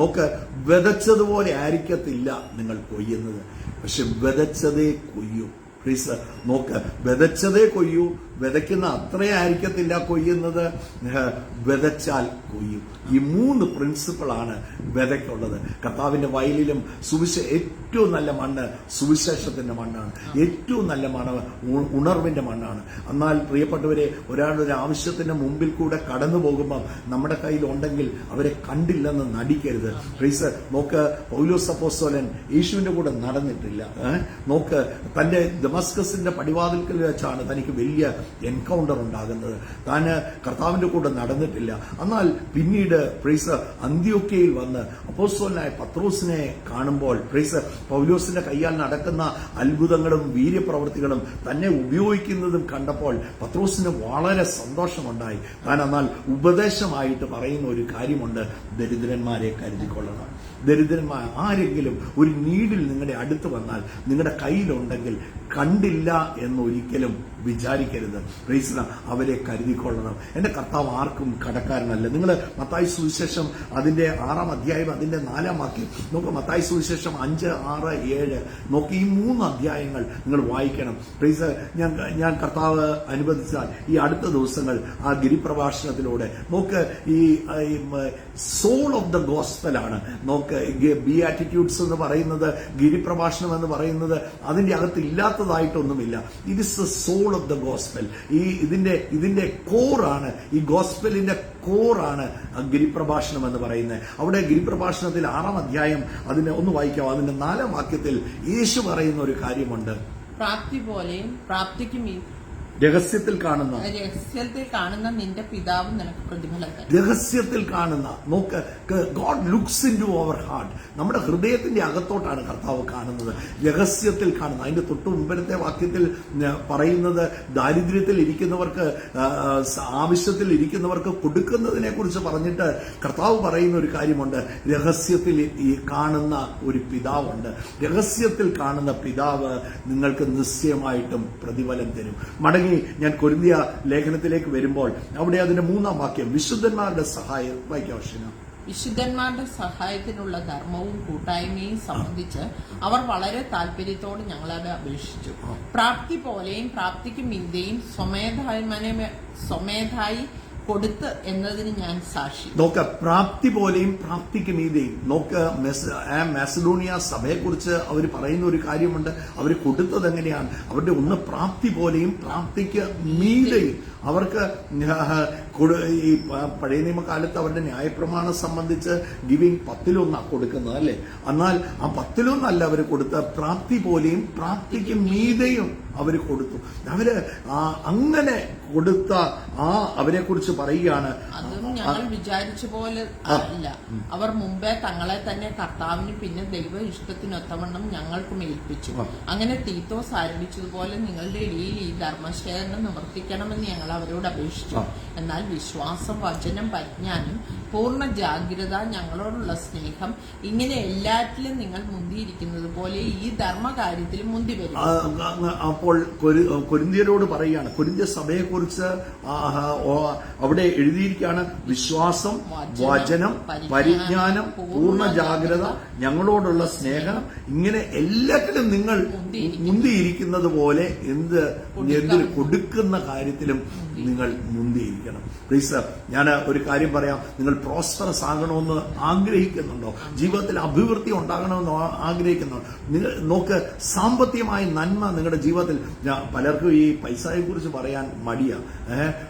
നോക്ക്, വിതച്ചതുപോലെ ആയിരിക്കത്തില്ല നിങ്ങൾ കൊയ്യുന്നത്, പക്ഷെ വിതച്ചതേ കൊയ്യൂ. പ്ലീസ് നോക്ക്, വിതച്ചതേ കൊയ്യൂ. വിതയ്ക്കുന്ന അത്രയായിരിക്കത്തില്ല കൊയ്യുന്നത്, വിതച്ചാൽ കൊയ്യും. ഈ 3 പ്രിൻസിപ്പിളാണ് വിതയ്ക്കുള്ളത്. കർത്താവിന്റെ വയലിലും ഏറ്റവും നല്ല മണ്ണ് സുവിശേഷത്തിന്റെ മണ്ണാണ്. ഏറ്റവും നല്ല മണ്ണ് ഉണർവിന്റെ മണ്ണാണ്. എന്നാൽ പ്രിയപ്പെട്ടവരെ, ഒരാളുടെ ആവശ്യത്തിന്റെ മുമ്പിൽ കൂടെ കടന്നു പോകുമ്പോൾ നമ്മുടെ കയ്യിൽ ഉണ്ടെങ്കിൽ അവരെ കണ്ടില്ലെന്ന് നടിക്കരുത്. പ്ലീസ് നോക്ക്, പൗലോസ് അപ്പോസ്തലൻ യേശുവിന്റെ കൂടെ നടന്നിട്ടില്ല. നോക്ക്, തന്റെ ദമസ്കസിന്റെ പടിവാതിൽക്കൽ വെച്ചാണ് തനിക്ക് വലിയ എൻകൗണ്ടർ ഉണ്ടാകുന്നത്. താൻ കർത്താവിന്റെ കൂടെ നടന്നിട്ടില്ല. എന്നാൽ പിന്നീട് പ്രൈസ് അന്ത്യോക്യയിൽ വന്ന് അപ്പോസ്തലനായ പത്രോസിനെ കാണുമ്പോൾ പ്രൈസ് പൗലോസിന്റെ കയ്യാൽ നടക്കുന്ന അത്ഭുതങ്ങളും വീര്യപ്രവൃത്തികളും തന്നെ ഉപയോഗിക്കുന്നതും കണ്ടപ്പോൾ പത്രോസിന് വളരെ സന്തോഷമുണ്ടായി. താൻ എന്നാൽ ഉപദേശമായിട്ട് പറയുന്ന ഒരു കാര്യമുണ്ട്: ദരിദ്രന്മാരെ കരുതിക്കൊള്ളണം. ദരിദ്രന്മാർ ആരെങ്കിലും ഒരു നീഡിൽ നിങ്ങളുടെ അടുത്ത് വന്നാൽ നിങ്ങളുടെ കയ്യിലുണ്ടെങ്കിൽ കണ്ടില്ല എന്നൊരിക്കലും വിചാരിക്കരുത്. പ്രൈസ് അവരെ കരുതിക്കൊള്ളണം. എന്റെ കർത്താവ് ആർക്കും കടക്കാരനല്ല. നിങ്ങൾ മത്തായി സുവിശേഷം അതിന്റെ 6-ാം അധ്യായം അതിന്റെ 4-ാം വാക്യം നോക്ക്. മത്തായി സുവിശേഷം 5, 6, 7 നോക്കി. ഈ 3 അധ്യായങ്ങൾ നിങ്ങൾ വായിക്കണം. പ്രൈസ് ഞാൻ കർത്താവ് അനുവദിച്ചാൽ ഈ അടുത്ത ദിവസങ്ങൾ ആ ഗിരിപ്രഭാഷണത്തിലൂടെ നോക്ക്. ഈ സോൾ ഓഫ് ദ ഗോസ്പലാണ്. നോക്ക്, ബിയാറ്റിറ്റ്യൂഡ്സ് എന്ന് പറയുന്നത്, ഗിരിപ്രഭാഷണം എന്ന് പറയുന്നത് അതിന്റെ അകത്ത് ഇല്ലാത്തതായിട്ടൊന്നുമില്ല. It is the soul of the gospel. ഇതിന്റെ കോറാണ്, ഈ ഗോസ്പലിന്റെ കോറാണ് ഗിരിപ്രഭാഷണം എന്ന് പറയുന്നത്. അവിടെ ഗിരിപ്രഭാഷണത്തിൽ 6-ാം അധ്യായം അതിനെ ഒന്ന് വായിക്കാം. അതിന്റെ 4-ാം വാക്യത്തിൽ യേശു പറയുന്ന ഒരു കാര്യമുണ്ട്: പ്രാപ്തി പോലെയും പ്രാപ്തിക്കും രഹസ്യത്തിൽ കാണുന്ന നിന്റെ പിതാവ് നിനക്ക് പ്രതിഫലം തരും. രഹസ്യത്തിൽ കാണുന്ന നോക്ക്, God looks into our heart. നമ്മുടെ ഹൃദയത്തിന്റെ അകത്തോട്ടാണ് കർത്താവ് കാണുന്നത്. രഹസ്യത്തിൽ കാണുന്ന. അതിന്റെ തൊട്ട് മുമ്പത്തെ വാക്യത്തിൽ പറയുന്നത് ദാരിദ്ര്യത്തിൽ ഇരിക്കുന്നവർക്ക്, ആവശ്യത്തിൽ ഇരിക്കുന്നവർക്ക് കൊടുക്കുന്നതിനെ കുറിച്ച് പറഞ്ഞിട്ട് കർത്താവ് പറയുന്ന ഒരു കാര്യമുണ്ട്: രഹസ്യത്തിൽ ഈ കാണുന്ന ഒരു പിതാവുണ്ട്. രഹസ്യത്തിൽ കാണുന്ന പിതാവ് നിങ്ങൾക്ക് നിശ്ചയമായിട്ടും പ്രതിഫലം തരും. മടങ്ങി ഞാൻ കൊരിന്ത്യ ലേഖനത്തിലേക്ക് വരുമ്പോൾ അവിടെ അതിന്റെ 3-ാം വാക്യം വിശുദ്ധന്മാരുടെ സഹായം വായിക്കാം. വിശുദ്ധന്മാരുടെ സഹായത്തിനുള്ള ധർമ്മവും കൂട്ടായ്മയും സംബന്ധിച്ച് അവർ വളരെ താല്പര്യത്തോടെ ഞങ്ങളത് അപേക്ഷിച്ചു. പ്രാപ്തി പോലെയും പ്രാപ്തിക്ക് മീതെയും സ്വമേധായി കൊടുത്ത് എന്നതിന് ഞാൻ സാക്ഷി. നോക്ക്, പ്രാപ്തി പോലെയും പ്രാപ്തിക്ക് മീതെയും. നോക്ക്, മാസിഡോണിയ സഭയെക്കുറിച്ച് അവർ പറയുന്ന ഒരു കാര്യമുണ്ട്. അവർ കൊടുത്തത് എങ്ങനെയാണ്? അവരുടെ ഒന്ന് പ്രാപ്തി പോലെയും പ്രാപ്തിക്ക് മീതെയും. അവർക്ക് ഈ പഴയ നിയമകാലത്ത് അവരുടെ ന്യായപ്രമാണം സംബന്ധിച്ച് ഗിവിംഗ് 10-1 കൊടുക്കുന്നത് അല്ലേ? എന്നാൽ ആ 10-1 അവർ കൊടുത്ത പ്രാപ്തി പോലെയും പ്രാപ്തിക്ക് മീതെയും അവർ കൊടുത്തു. അവര് അങ്ങനെ കൊടുത്ത അവരെ കുറിച്ച് പറയുകയാണ്. അതും ഞങ്ങൾ വിചാരിച്ച പോലെ അല്ല. അവർ മുമ്പേ തങ്ങളെ തന്നെ കർത്താവിന് പിന്നെ ദൈവ ഇഷ്ടത്തിനൊത്തവണ്ണം ഞങ്ങൾക്ക് ഏൽപ്പിച്ചു. അങ്ങനെ തീത്തോസ് ആരംഭിച്ചതുപോലെ നിങ്ങളുടെ ഇടയിൽ ഈ ധർമ്മശേഖരണം നിവർത്തിക്കണമെന്ന് ഞങ്ങൾ അവരോട് അപേക്ഷിച്ചു. എന്നാൽ വിശ്വാസം, വചനം, പരിജ്ഞാനം, പൂർണ്ണ ജാഗ്രത, ഞങ്ങളോടുള്ള സ്നേഹം, ഇങ്ങനെ എല്ലാറ്റിലും നിങ്ങൾ മുന്തിയിരിക്കുന്നത് പോലെ ഈ ധർമ്മകാര്യത്തിലും മുന്തി വരും. അപ്പോൾ കൊരിന്ത്യരോട് പറയുകയാണ്, കൊരിന്ത്യ സഭയെക്കുറിച്ച് അവിടെ എഴുതിയിരിക്കുകയാണ്: വിശ്വാസം, വചനം, പരിജ്ഞാനം, പൂർണ്ണ ജാഗ്രത, ഞങ്ങളോടുള്ള സ്നേഹം, ഇങ്ങനെ എല്ലാറ്റിലും നിങ്ങൾ മുന്തിയിരിക്കുന്നത് പോലെ എന്തിന് കൊടുക്കുന്ന കാര്യത്തിലും നിങ്ങൾ മുന്തിയിരിക്കണം. പ്ലീസ്, ഞാൻ ഒരു കാര്യം പറയാം. നിങ്ങൾ പ്രോസ്പെറസ് ആകണമെന്ന് ആഗ്രഹിക്കുന്നുണ്ടോ? ജീവിതത്തിൽ അഭിവൃദ്ധി ഉണ്ടാകണമെന്ന് ആഗ്രഹിക്കുന്നുണ്ടോ? നിങ്ങൾ നോക്ക്, സാമ്പത്തികമായ നന്മ നിങ്ങളുടെ ജീവിതത്തിൽ. പലർക്കും ഈ പൈസയെ കുറിച്ച് പറയാൻ മടിയാ.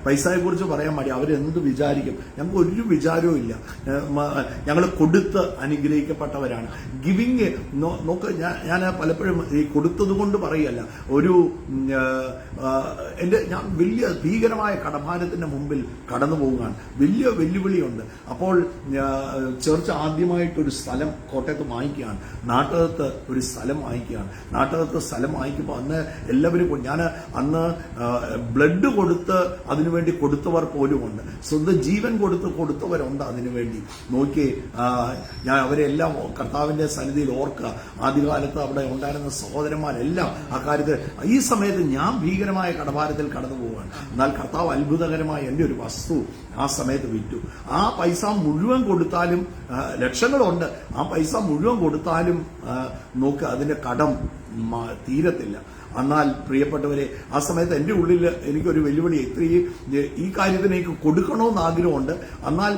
പൈസയെ കുറിച്ച് പറയാൻ മടിയാ. അവരെന്ത് വിചാരിക്കും? ഞങ്ങൾക്ക് ഒരു വിചാരവും ഇല്ല. ഞങ്ങൾ കൊടുത്ത് അനുഗ്രഹിക്കപ്പെട്ടവരാണ്. ഗിവിങ് നോക്ക്, ഞാൻ പലപ്പോഴും ഈ കൊടുത്തത് കൊണ്ട് പറയല്ല. ഞാൻ വലിയ ഭീകരമായ കടഭാരത്തിന്റെ മുമ്പിൽ കടന്നു പോവുകയാണ്. വലിയ വെല്ലുവിളിയുണ്ട്. അപ്പോൾ ചർച്ച് ആദ്യമായിട്ടൊരു സ്ഥലം കോട്ടയത്ത് വാങ്ങിക്കുകയാണ്. നാട്ടകത്ത് ഒരു സ്ഥലം വാങ്ങിക്കുകയാണ്. നാട്ടകത്ത് സ്ഥലം വാങ്ങിക്കുമ്പോൾ അന്ന് എല്ലാവരും, ഞാൻ അന്ന് ബ്ലഡ് കൊടുത്ത് അതിനുവേണ്ടി കൊടുത്തവർ പോലുമുണ്ട്. സ്വന്തം ജീവൻ കൊടുത്തവരുണ്ട് അതിനുവേണ്ടി. നോക്കി, ഞാൻ അവരെല്ലാം കർത്താവിന്റെ സന്നിധിയിൽ ഓർക്കുക. ആദ്യകാലത്ത് അവിടെ ഉണ്ടായിരുന്ന സഹോദരന്മാരെല്ലാം ആ കാര്യത്തിൽ. ഈ സമയത്ത് ഞാൻ ഭീകരമായ കടഭാരത്തിൽ കടന്നു പോവുകയാണ്. എന്നാൽ കർത്താവ് അത്ഭുതകരമായ എന്റെ ഒരു വസ്തു ആ സമയത്ത് വിറ്റു. ആ പൈസ മുഴുവൻ കൊടുത്താലും, ലക്ഷങ്ങളുണ്ട്, ആ പൈസ മുഴുവൻ കൊടുത്താലും നോക്ക്, അതിന്റെ കടം തീരത്തില്ല. എന്നാൽ പ്രിയപ്പെട്ടവരെ, ആ സമയത്ത് എൻ്റെ ഉള്ളിൽ എനിക്കൊരു വെല്ലുവിളി, ഈ കാര്യത്തിന് എനിക്ക് കൊടുക്കണമെന്ന് ആഗ്രഹമുണ്ട്. എന്നാൽ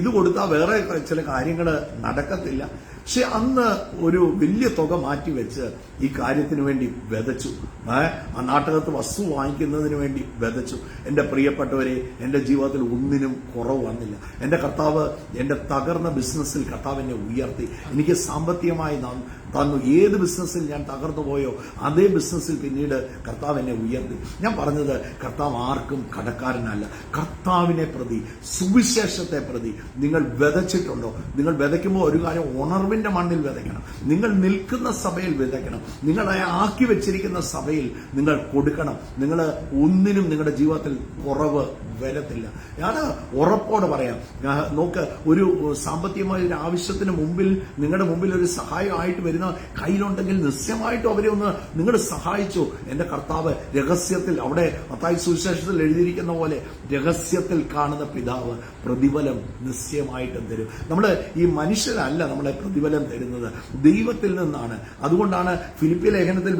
ഇത് കൊടുത്താൽ വേറെ ചില കാര്യങ്ങൾ നടക്കത്തില്ല. പക്ഷെ അന്ന് ഒരു വലിയ തുക മാറ്റിവെച്ച് ഈ കാര്യത്തിന് വേണ്ടി വിതച്ചു. ആ നാട്ടകത്ത് വസ്തു വാങ്ങിക്കുന്നതിന് വേണ്ടി വിതച്ചു. എന്റെ പ്രിയപ്പെട്ടവരെ, എന്റെ ജീവിതത്തിൽ ഒന്നിനും കുറവ് വന്നില്ല. എന്റെ കർത്താവ് എന്റെ തകർന്ന ബിസിനസ്സിൽ കർത്താവ് എന്നെ ഉയർത്തി. എനിക്ക് സാമ്പത്തികമായി തന്നു. ഏത് ബിസിനസ്സിൽ ഞാൻ തകർന്നു പോയോ അതേ ബിസിനസ്സിൽ പിന്നീട് കർത്താവ് എന്നെ ഉയർത്തി. ഞാൻ പറഞ്ഞത്, കർത്താവ് ആർക്കും കടക്കാരനല്ല. കർത്താവിനെ പ്രതി, സുവിശേഷത്തെ പ്രതി നിങ്ങൾ വിതച്ചിട്ടുണ്ടോ? നിങ്ങൾ വിതയ്ക്കുമ്പോൾ ഒരു കാര്യം, ഉണർവിന്റെ മണ്ണിൽ വിതയ്ക്കണം. നിങ്ങൾ നിൽക്കുന്ന സഭയിൽ വിതയ്ക്കണം. നിങ്ങളെ ആക്കി വെച്ചിരിക്കുന്ന സഭയിൽ നിങ്ങൾ കൊടുക്കണം. നിങ്ങൾ ഒന്നിനും നിങ്ങളുടെ ജീവിതത്തിൽ കുറവ് വരത്തില്ല. ഞാൻ ഉറപ്പോടെ പറയാം. നോക്ക്, ഒരു സാമ്പത്തികമായ ഒരു ആവശ്യത്തിന് മുമ്പിൽ നിങ്ങളുടെ മുമ്പിൽ ഒരു സഹായമായിട്ട് വരുന്ന കയ്യിലുണ്ടെങ്കിൽ നിശ്ചയമായിട്ടും അവരെ ഒന്ന് നിങ്ങൾ സഹായിച്ചു. എന്റെ കർത്താവ് രഹസ്യത്തിൽ, അവിടെ മത്തായി സുവിശേഷത്തിൽ എഴുതിയിരിക്കുന്ന പോലെ, രഹസ്യത്തിൽ കാണുന്ന പിതാവ് പ്രതിഫലം നിശ്ചയമായിട്ടും തരും. നമ്മൾ ഈ മനുഷ്യരല്ല നമ്മളെ പ്രതിഫലം തരുന്നത്, ദൈവത്തിൽ നിന്നാണ്. അതുകൊണ്ടാണ് ഫിലിപ്പി ലേഖനത്തിൽ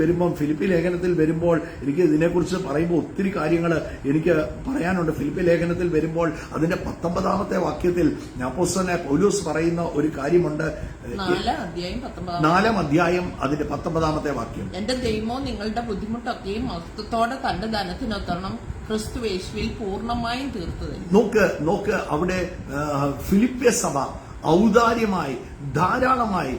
വരുമ്പോൾ എനിക്ക് ഇതിനെക്കുറിച്ച് പറയുമ്പോൾ ഒത്തിരി കാര്യങ്ങൾ എനിക്ക് പറയാനുണ്ട്. ഫിലിപ്പി ലേഖനത്തിൽ വരുമ്പോൾ അതിന്റെ 19-ാമത്തെ വാക്യത്തിൽ അപ്പോസ്തലനായ പൗലോസ് പറയുന്ന ഒരു കാര്യമുണ്ട്. 4-ാം അധ്യായം അതിന്റെ 19-ാമത്തെ വാക്യം. എന്റെ ദൈവമോ നിങ്ങളുടെ ബുദ്ധിമുട്ടൊക്കെയും മഹത്വത്തോടെ തന്റെ ധനത്തിനൊത്തണം ക്രിസ്തുയേശുവിൽ പൂർണ്ണമായും തീർത്തത്. നോക്ക് അവിടെ ഫിലിപ്പിയ സഭ ഔദാര്യമായി ധാരാളമായി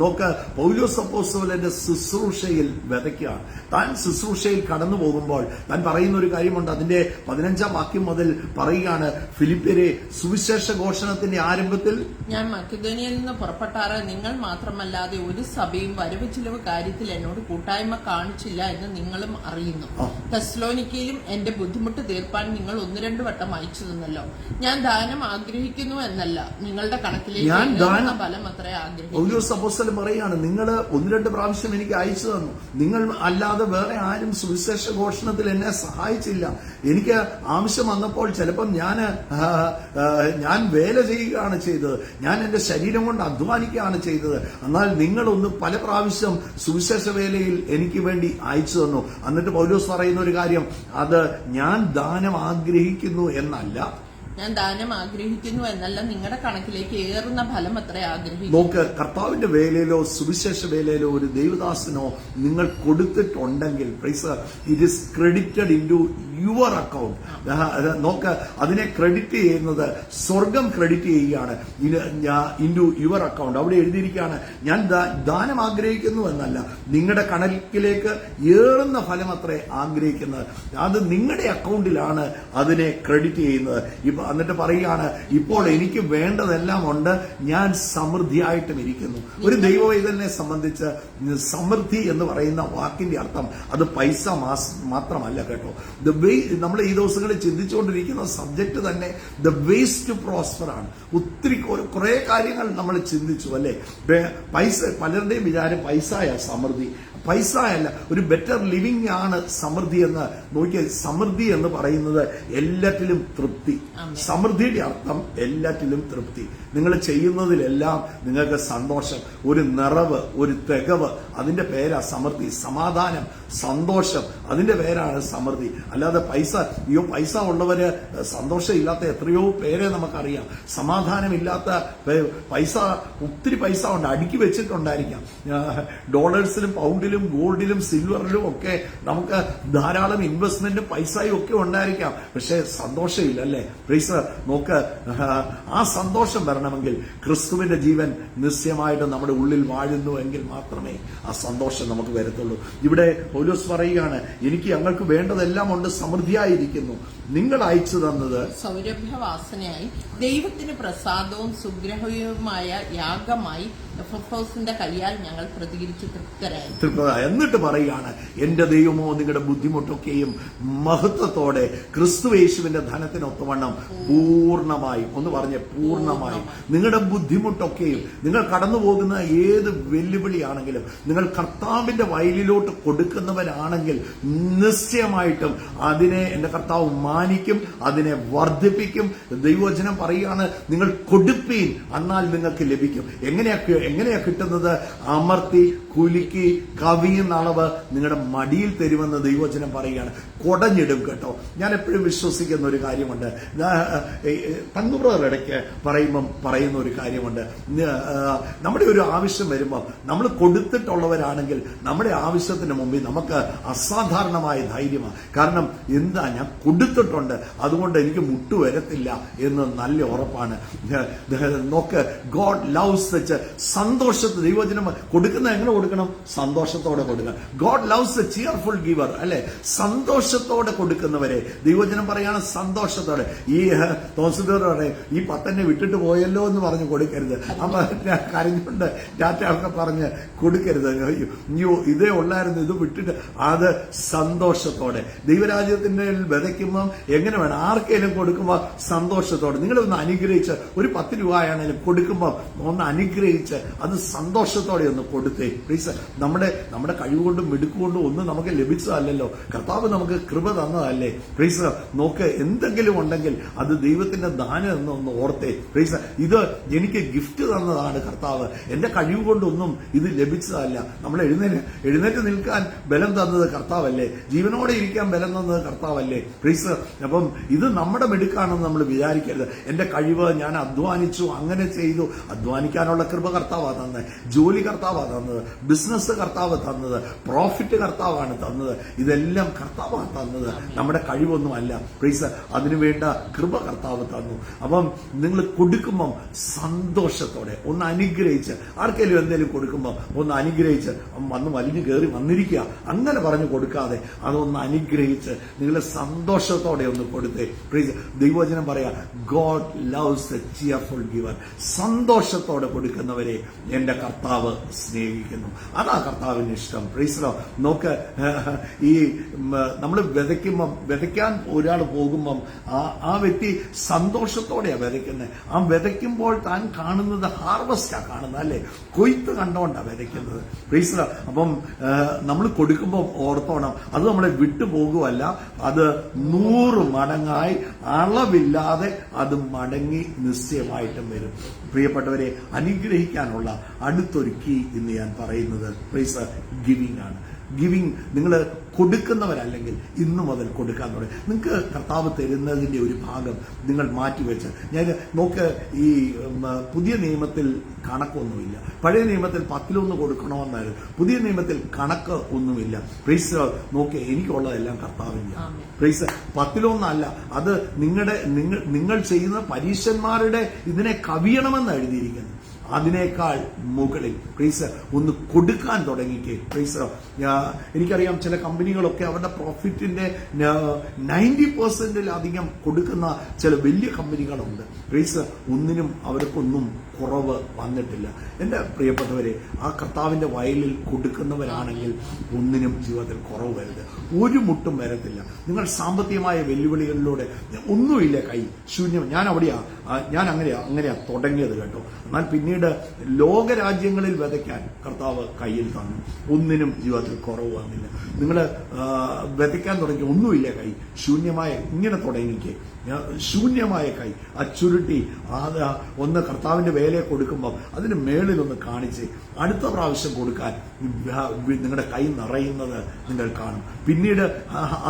നോക്ക് പൗലോസ് അപ്പോസ്തലന്റെ ശുശ്രൂഷയിൽ വിതയ്ക്കുകയാണ്. താൻ ശുശ്രൂഷയിൽ കടന്നു പോകുമ്പോൾ താൻ പറയുന്ന ഒരു കാര്യമുണ്ട്. അതിന്റെ 15-ാം വാക്യം മുതൽ പറയുകയാണ്, ഫിലിപ്പ്യരെ, സുവിശേഷ ഘോഷണത്തിന്റെ ആരംഭത്തിൽ ഞാൻ മക്കെദോനിയയിൽ നിന്ന് പുറപ്പെട്ടാറ് നിങ്ങൾ മാത്രമല്ലാതെ ഒരു സഭയും വരവ് ചിലവ് കാര്യത്തിൽ എന്നോട് കൂട്ടായ്മ കാണിച്ചില്ല എന്ന് നിങ്ങളും അറിയുന്നു. തെസ്സലോനിക്കയിലും എന്റെ ബുദ്ധിമുട്ട് തീർപ്പാൻ നിങ്ങൾ 1-2 വട്ടം അയച്ചു തന്നല്ലോ. ഞാൻ ദാനം ആഗ്രഹിക്കുന്നു എന്നല്ല, നിങ്ങളുടെ കണക്കിലേക്ക് ഫലം അത്ര ആഗ്രഹിക്കുന്നു. പൗലോസ് അപ്പോസ്തലൻ പറയാണ്, നിങ്ങൾ 1-2 പ്രാവശ്യം എനിക്ക് അയച്ചു തന്നു. നിങ്ങൾ അല്ലാതെ വേറെ ആരും സുവിശേഷ ഘോഷണത്തിൽ എന്നെ സഹായിച്ചില്ല. എനിക്ക് ആവശ്യം വന്നപ്പോൾ ചിലപ്പം ഞാൻ വേല ചെയ്യുകയാണ് ചെയ്തത്, ഞാൻ എന്റെ ശരീരം കൊണ്ട് അധ്വാനിക്കുകയാണ് ചെയ്തത്. എന്നാൽ നിങ്ങളൊന്ന് പല പ്രാവശ്യം സുവിശേഷ വേലയിൽ എനിക്ക് വേണ്ടി അയച്ചു തന്നു. എന്നിട്ട് പൗലോസ് പറയുന്ന ഒരു കാര്യം, അത് ഞാൻ ദാനം ആഗ്രഹിക്കുന്നു എന്നല്ല, ഞാൻ ദാനം ആഗ്രഹിക്കുന്നു എന്നല്ല, നിങ്ങളുടെ കണക്കിലേക്ക് ഏറുന്ന ഫലം അത്ര ആഗ്രഹിക്കുന്നു. നോക്ക്, കർത്താവിന്റെ വേലയിലോ സുവിശേഷ വേലയിലോ ഒരു ദൈവദാസനോ നിങ്ങൾ കൊടുത്തിട്ടുണ്ടെങ്കിൽ it is credited into your account. നോക്ക്, അതിനെ ക്രെഡിറ്റ് ചെയ്യുന്നത് സ്വർഗം ക്രെഡിറ്റ് ചെയ്യുകയാണ് ഇൻ ടു യുവർ അക്കൗണ്ട്. അവിടെ എഴുതിയിരിക്കുകയാണ്, ഞാൻ ദാനം ആഗ്രഹിക്കുന്നു എന്നല്ല, നിങ്ങളുടെ കണക്കിലേക്ക് ഏറുന്ന ഫലം അത്രേ ആഗ്രഹിക്കുന്നത്. അത് നിങ്ങളുടെ അക്കൗണ്ടിലാണ് അതിനെ ക്രെഡിറ്റ് ചെയ്യുന്നത്. എന്നിട്ട് പറയുകയാണ്, ഇപ്പോൾ എനിക്ക് വേണ്ടതെല്ലാം ഉണ്ട്, ഞാൻ സമൃദ്ധിയായിട്ടും ഇരിക്കുന്നു. ഒരു ദൈവവൈതലിനെ സംബന്ധിച്ച് സമൃദ്ധി എന്ന് പറയുന്ന വാക്കിന്റെ അർത്ഥം അത് പൈസ മാത്രമല്ല കേട്ടോ. നമ്മൾ ഈ ദിവസങ്ങളിൽ ചിന്തിച്ചുകൊണ്ടിരിക്കുന്ന സബ്ജക്ട് തന്നെ ദ വേസ് ടു പ്രോസ്പർ ആണ്. ഒത്തിരി കുറെ കാര്യങ്ങൾ നമ്മൾ ചിന്തിച്ചു അല്ലെ. പൈസ, പലരുടെയും വിചാരം പൈസയാ സമൃദ്ധി. പൈസ അല്ല, ഒരു ബെറ്റർ ലിവിംഗ് ആണ് സമൃദ്ധി എന്ന്. നോക്കിയ, സമൃദ്ധി എന്ന് പറയുന്നത് എല്ലാറ്റിലും തൃപ്തി. സമൃദ്ധിയുടെ അർത്ഥം എല്ലാറ്റിലും തൃപ്തി. നിങ്ങൾ ചെയ്യുന്നതിലെല്ലാം നിങ്ങൾക്ക് സന്തോഷം, ഒരു നിറവ്, ഒരു തികവ്, അതിന്റെ പേരാ സമൃദ്ധി. സമാധാനം, സന്തോഷം, അതിന്റെ പേരാണ് സമൃദ്ധി. അല്ലാതെ പൈസ ഉള്ളവര് സന്തോഷമില്ലാത്ത എത്രയോ പേരെ നമുക്കറിയാം. സമാധാനമില്ലാത്ത പൈസ, ഒത്തിരി പൈസ ഉണ്ട്, അടുക്കി വെച്ചിട്ടുണ്ടായിരിക്കാം. ഡോളേഴ്സിലും പൗണ്ടിലും ഗോൾഡിലും സിൽവറിലും ഒക്കെ നമുക്ക് ധാരാളം ഇൻവെസ്റ്റ്മെന്റും പൈസയും ഒക്കെ ഉണ്ടായിരിക്കാം. പക്ഷെ സന്തോഷമില്ല അല്ലേ. നോക്ക്, ആ സന്തോഷം വരണമെങ്കിൽ ക്രിസ്തുവിന്റെ ജീവൻ നിശ്ചയമായിട്ട് നമ്മുടെ ഉള്ളിൽ വാഴുന്നുവെങ്കിൽ മാത്രമേ ആ സന്തോഷം നമുക്ക് വരത്തുള്ളൂ. ഇവിടെ പൗലോസ് പറയുകയാണ്, എനിക്ക് ഞങ്ങൾക്ക് വേണ്ടതെല്ലാം ഉണ്ട്, സമൃദ്ധിയായിരിക്കുന്നു. നിങ്ങൾ അയച്ചു തന്നത് സൗരഭ്യവാസനയായി ദൈവത്തിന് പ്രസാദവും സുഗ്രഹവുമായ യാഗമായി എഫെസോസിന്റെ കയ്യാൽ ഞങ്ങൾ പ്രതികരിച്ച് തൃപ്തരായി. എന്നിട്ട് പറയുകയാണ്, എന്റെ ദൈവമോ നിങ്ങളുടെ ബുദ്ധിമുട്ടൊക്കെയും മഹത്വത്തോടെ ക്രിസ്തുയേശുവിന്റെ ധനത്തിനൊത്തവണ്ണം പൂർണ്ണമായും, ഒന്ന് പറഞ്ഞ പൂർണ്ണമായും, നിങ്ങളുടെ ബുദ്ധിമുട്ടൊക്കെയും, നിങ്ങൾ കടന്നു പോകുന്ന ഏത് വെല്ലുവിളിയാണെങ്കിലും നിങ്ങൾ കർത്താവിന്റെ വയലിലോട്ട് കൊടുക്കുന്നവരാണെങ്കിൽ നിശ്ചയമായിട്ടും അതിനെ എന്റെ കർത്താവ് മാനിക്കും, അതിനെ വർദ്ധിപ്പിക്കും. ദൈവവചനം പറയുകയാണ്, നിങ്ങൾ കൊടുപ്പീൻ എന്നാൽ നിങ്ങൾക്ക് ലഭിക്കും. എങ്ങനെയാ കിട്ടുന്നത്? അമർത്തി കുലുക്കി കവിയുന്ന അളവ് നിങ്ങളുടെ മടിയിൽ തരുമെന്ന് ദൈവവചനം പറയുകയാണ്. കൊടഞ്ഞിടും കേട്ടോ. ഞാൻ എപ്പോഴും വിശ്വസിക്കുന്ന ഒരു കാര്യമുണ്ട്. തങ്ങുബ്രദർ ഇടയ്ക്ക് പറയുന്ന ഒരു കാര്യമുണ്ട്. നമ്മുടെ ഒരു ആവശ്യം വരുമ്പോൾ നമ്മൾ കൊടുത്തിട്ടുള്ളവരാണെങ്കിൽ നമ്മുടെ ആവശ്യത്തിന് മുമ്പിൽ നമുക്ക് അസാധാരണമായ ധൈര്യമാണ്. കാരണം എന്താ, ഞാൻ കൊടുത്തിട്ടുണ്ട്, അതുകൊണ്ട് എനിക്ക് മുട്ടുവരത്തില്ല എന്ന് നല്ല ഉറപ്പാണ്. നോക്ക്, ഗോഡ് ലവ്സ് സച്ച് സന്തോഷത്തിൽ. ദൈവവചനം കൊടുക്കുന്ന എങ്ങനെ കൊടുക്കണം? സന്തോഷത്തോടെ കൊടുക്കണം. God loves A cheerful giver, അല്ലെ? സന്തോഷത്തോടെ കൊടുക്കുന്നവരെ ദൈവവചനം പറയാണ്, സന്തോഷത്തോടെ. ഈ തോമസ് ഈ 10 വിട്ടിട്ട് പോയല്ലോ എന്ന് പറഞ്ഞ് കൊടുക്കരുത്. അപ്പൊ കരഞ്ഞുകൊണ്ട് ടാറ്റ പറഞ്ഞ് കൊടുക്കരുത്. അയ്യോ ഇതേ ഉള്ളായിരുന്നു, ഇത് വിട്ടിട്ട്. അത് സന്തോഷത്തോടെ ദൈവരാജ്യത്തിന്റെ വിതയ്ക്കുമ്പോൾ എങ്ങനെ വേണം? ആർക്കെങ്കിലും കൊടുക്കുമ്പോൾ സന്തോഷത്തോടെ. നിങ്ങളൊന്ന് അനുഗ്രഹിച്ച്, ഒരു 10 രൂപയാണെങ്കിലും കൊടുക്കുമ്പോൾ ഒന്ന് അനുഗ്രഹിച്ച് അത് സന്തോഷത്തോടെ ഒന്ന് കൊടുത്തേ. പ്ലീസ്. നമ്മുടെ കഴിവുകൊണ്ടും മിടുക്കുകൊണ്ടും ഒന്നും നമുക്ക് ലഭിച്ചതല്ലോ, കർത്താവ് നമുക്ക് കൃപ തന്നതല്ലേ. പ്ലീസ്. നോക്ക്, എന്തെങ്കിലും ഉണ്ടെങ്കിൽ അത് ദൈവത്തിന്റെ ദാനം എന്നൊന്ന് ഓർത്തേ. പ്ലീസ്. ഇത് എനിക്ക് ഗിഫ്റ്റ് തന്നതാണ് കർത്താവ്, എന്റെ കഴിവ് കൊണ്ടൊന്നും ഇത് ലഭിച്ചതല്ല. നമ്മൾ എഴുന്നേറ്റ് നിൽക്കാൻ ബലം തന്നത് കർത്താവല്ലേ, ജീവനോടെ ഇരിക്കാൻ ബലം തന്നത് കർത്താവല്ലേ. പ്ലീസ്. അപ്പം ഇത് നമ്മുടെ മിടുക്കാണെന്ന് നമ്മൾ വിചാരിക്കരുത്. എന്റെ കഴിവ്, ഞാൻ അധ്വാനിച്ചു, അങ്ങനെ ചെയ്തു. അധ്വാനിക്കാനുള്ള കൃപ കർത്താവാ തന്നത്, ജോലി കർത്താവാ തന്നത്, ബിസിനസ് കർത്താവ് തന്നത്, പ്രോഫിറ്റ് കർത്താവാണ് തന്നത്. ഇതെല്ലാം കർത്താവാണ് തന്നത്, നമ്മുടെ കഴിവൊന്നുമല്ല. പ്ലീസ്. അതിനുവേണ്ട കൃപ കർത്താവ് തന്നു. അപ്പം നിങ്ങൾ കൊടുക്കുമ്പം സന്തോഷത്തോടെ ഒന്ന് അനുഗ്രഹിച്ച്, ആർക്കെങ്കിലും എന്തെങ്കിലും കൊടുക്കുമ്പോൾ ഒന്ന് അനുഗ്രഹിച്ച്, വന്ന് വലിഞ്ഞു കയറി വന്നിരിക്കുക അങ്ങനെ പറഞ്ഞു കൊടുക്കാതെ അതൊന്ന് അനുഗ്രഹിച്ച് നിങ്ങൾ സന്തോഷത്തോടെ ഒന്ന് കൊടുത്തേ. പ്ലീസ്. ദൈവവചനം പറയാ, God loves A cheerful giver. സന്തോഷത്തോടെ കൊടുക്കുന്നവരെ എന്റെ കർത്താവ് സ്നേഹിക്കുന്നു. അതാ കർത്താവിന് ഇഷ്ടം. പ്ലീസ്. നോക്ക്, ഈ നമ്മൾ വിതയ്ക്കാൻ ഒരാൾ പോകുമ്പം ആ വ്യക്തി സന്തോഷത്തോടെയാണ് വിതയ്ക്കുന്നത്. ആ വിതയ്ക്കുമ്പോൾ താൻ കാണുന്നത് ഹാർവസ്റ്റാ കാണുന്നത്, അല്ലെ? കൊയ്ത്ത് കണ്ടോണ്ടാണ് വിതയ്ക്കുന്നത്. പ്ലീസ്. അപ്പം നമ്മൾ കൊടുക്കുമ്പോൾ ഓർത്തോണം, അത് നമ്മളെ വിട്ടുപോകുമല്ല, അത് 100 മടങ്ങായി അളവില്ലാതെ അത് മടങ്ങി നിശ്ചയമായിട്ടും വരും. പ്രിയപ്പെട്ടവരെ, അനുഗ്രഹിക്കാനുള്ള അടുത്തൊരു കീ ഇന്ന് ഞാൻ പറയുന്നത് പ്ലീസ് ഗിവിംഗ് ആണ്. ഗിവിംഗ്. നിങ്ങൾ കൊടുക്കുന്നവരല്ലെങ്കിൽ ഇന്നു മുതൽ കൊടുക്കാൻ തുടങ്ങി. നിങ്ങൾക്ക് കർത്താവ് തരുന്നതിന്റെ ഒരു ഭാഗം നിങ്ങൾ മാറ്റിവെച്ച്, ഞാൻ നോക്ക്, ഈ പുതിയ നിയമത്തിൽ കണക്കൊന്നുമില്ല. പഴയ നിയമത്തിൽ 10 കൊടുക്കണമെന്നായിരുന്നു. പുതിയ നിയമത്തിൽ കണക്ക് ഒന്നുമില്ല. പ്ലീസ്. നോക്ക്, എനിക്കുള്ളതെല്ലാം കർത്താവിന്റെ. പ്ലീസ്. 10 അല്ല, അത് നിങ്ങൾ ചെയ്യുന്ന പരീശന്മാരുടെ ഇതിനെ കവിയണമെന്ന് എഴുതിയിരിക്കുന്നു. അതിനേക്കാൾ മുകളിൽ പ്ലീസ് ഒന്ന് കൊടുക്കാൻ തുടങ്ങിക്കേ. പ്ലീസ്. എനിക്കറിയാം ചില കമ്പനികളൊക്കെ അവരുടെ പ്രോഫിറ്റിന്റെ 90% കൊടുക്കുന്ന ചില വലിയ കമ്പനികളുണ്ട്. പ്ലീസ്. ഒന്നിനും അവർക്കൊന്നും കുറവ് വന്നിട്ടില്ല. എന്റെ പ്രിയപ്പെട്ടവരെ, ആ കർത്താവിന്റെ വയലിൽ കൊടുക്കുന്നവരാണെങ്കിൽ ഒന്നിനും ജീവിതത്തിൽ കുറവ് വരരുത്, ഒരു മുട്ടും വരത്തില്ല. നിങ്ങൾ സാമ്പത്തികമായ വെല്ലുവിളികളിലൂടെ ഒന്നുമില്ല, കൈ ശൂന്യം. ഞാൻ അങ്ങനെയാ തുടങ്ങിയത് കേട്ടോ. എന്നാൽ പിന്നീട് ലോകരാജ്യങ്ങളിൽ വിതയ്ക്കാൻ കർത്താവ് കയ്യിൽ തന്നു. ഒന്നിനും ജീവിതത്തിൽ കുറവ് വന്നില്ല. നിങ്ങൾ വിതയ്ക്കാൻ തുടങ്ങി, ഒന്നുമില്ല, കൈ ശൂന്യമായ, ഇങ്ങനെ തുടങ്ങിക്കേ. ശൂന്യമായ കൈ ആ ചുരുട്ടി ഒന്ന് കർത്താവിന്റെ വേലയെ കൊടുക്കുമ്പോൾ അതിന് മേളിലൊന്ന് കാണിച്ച് അടുത്ത പ്രാവശ്യം കൊടുക്കാൻ നിങ്ങളുടെ കൈ നിറയുന്നത് നിങ്ങൾ കാണും. പിന്നീട്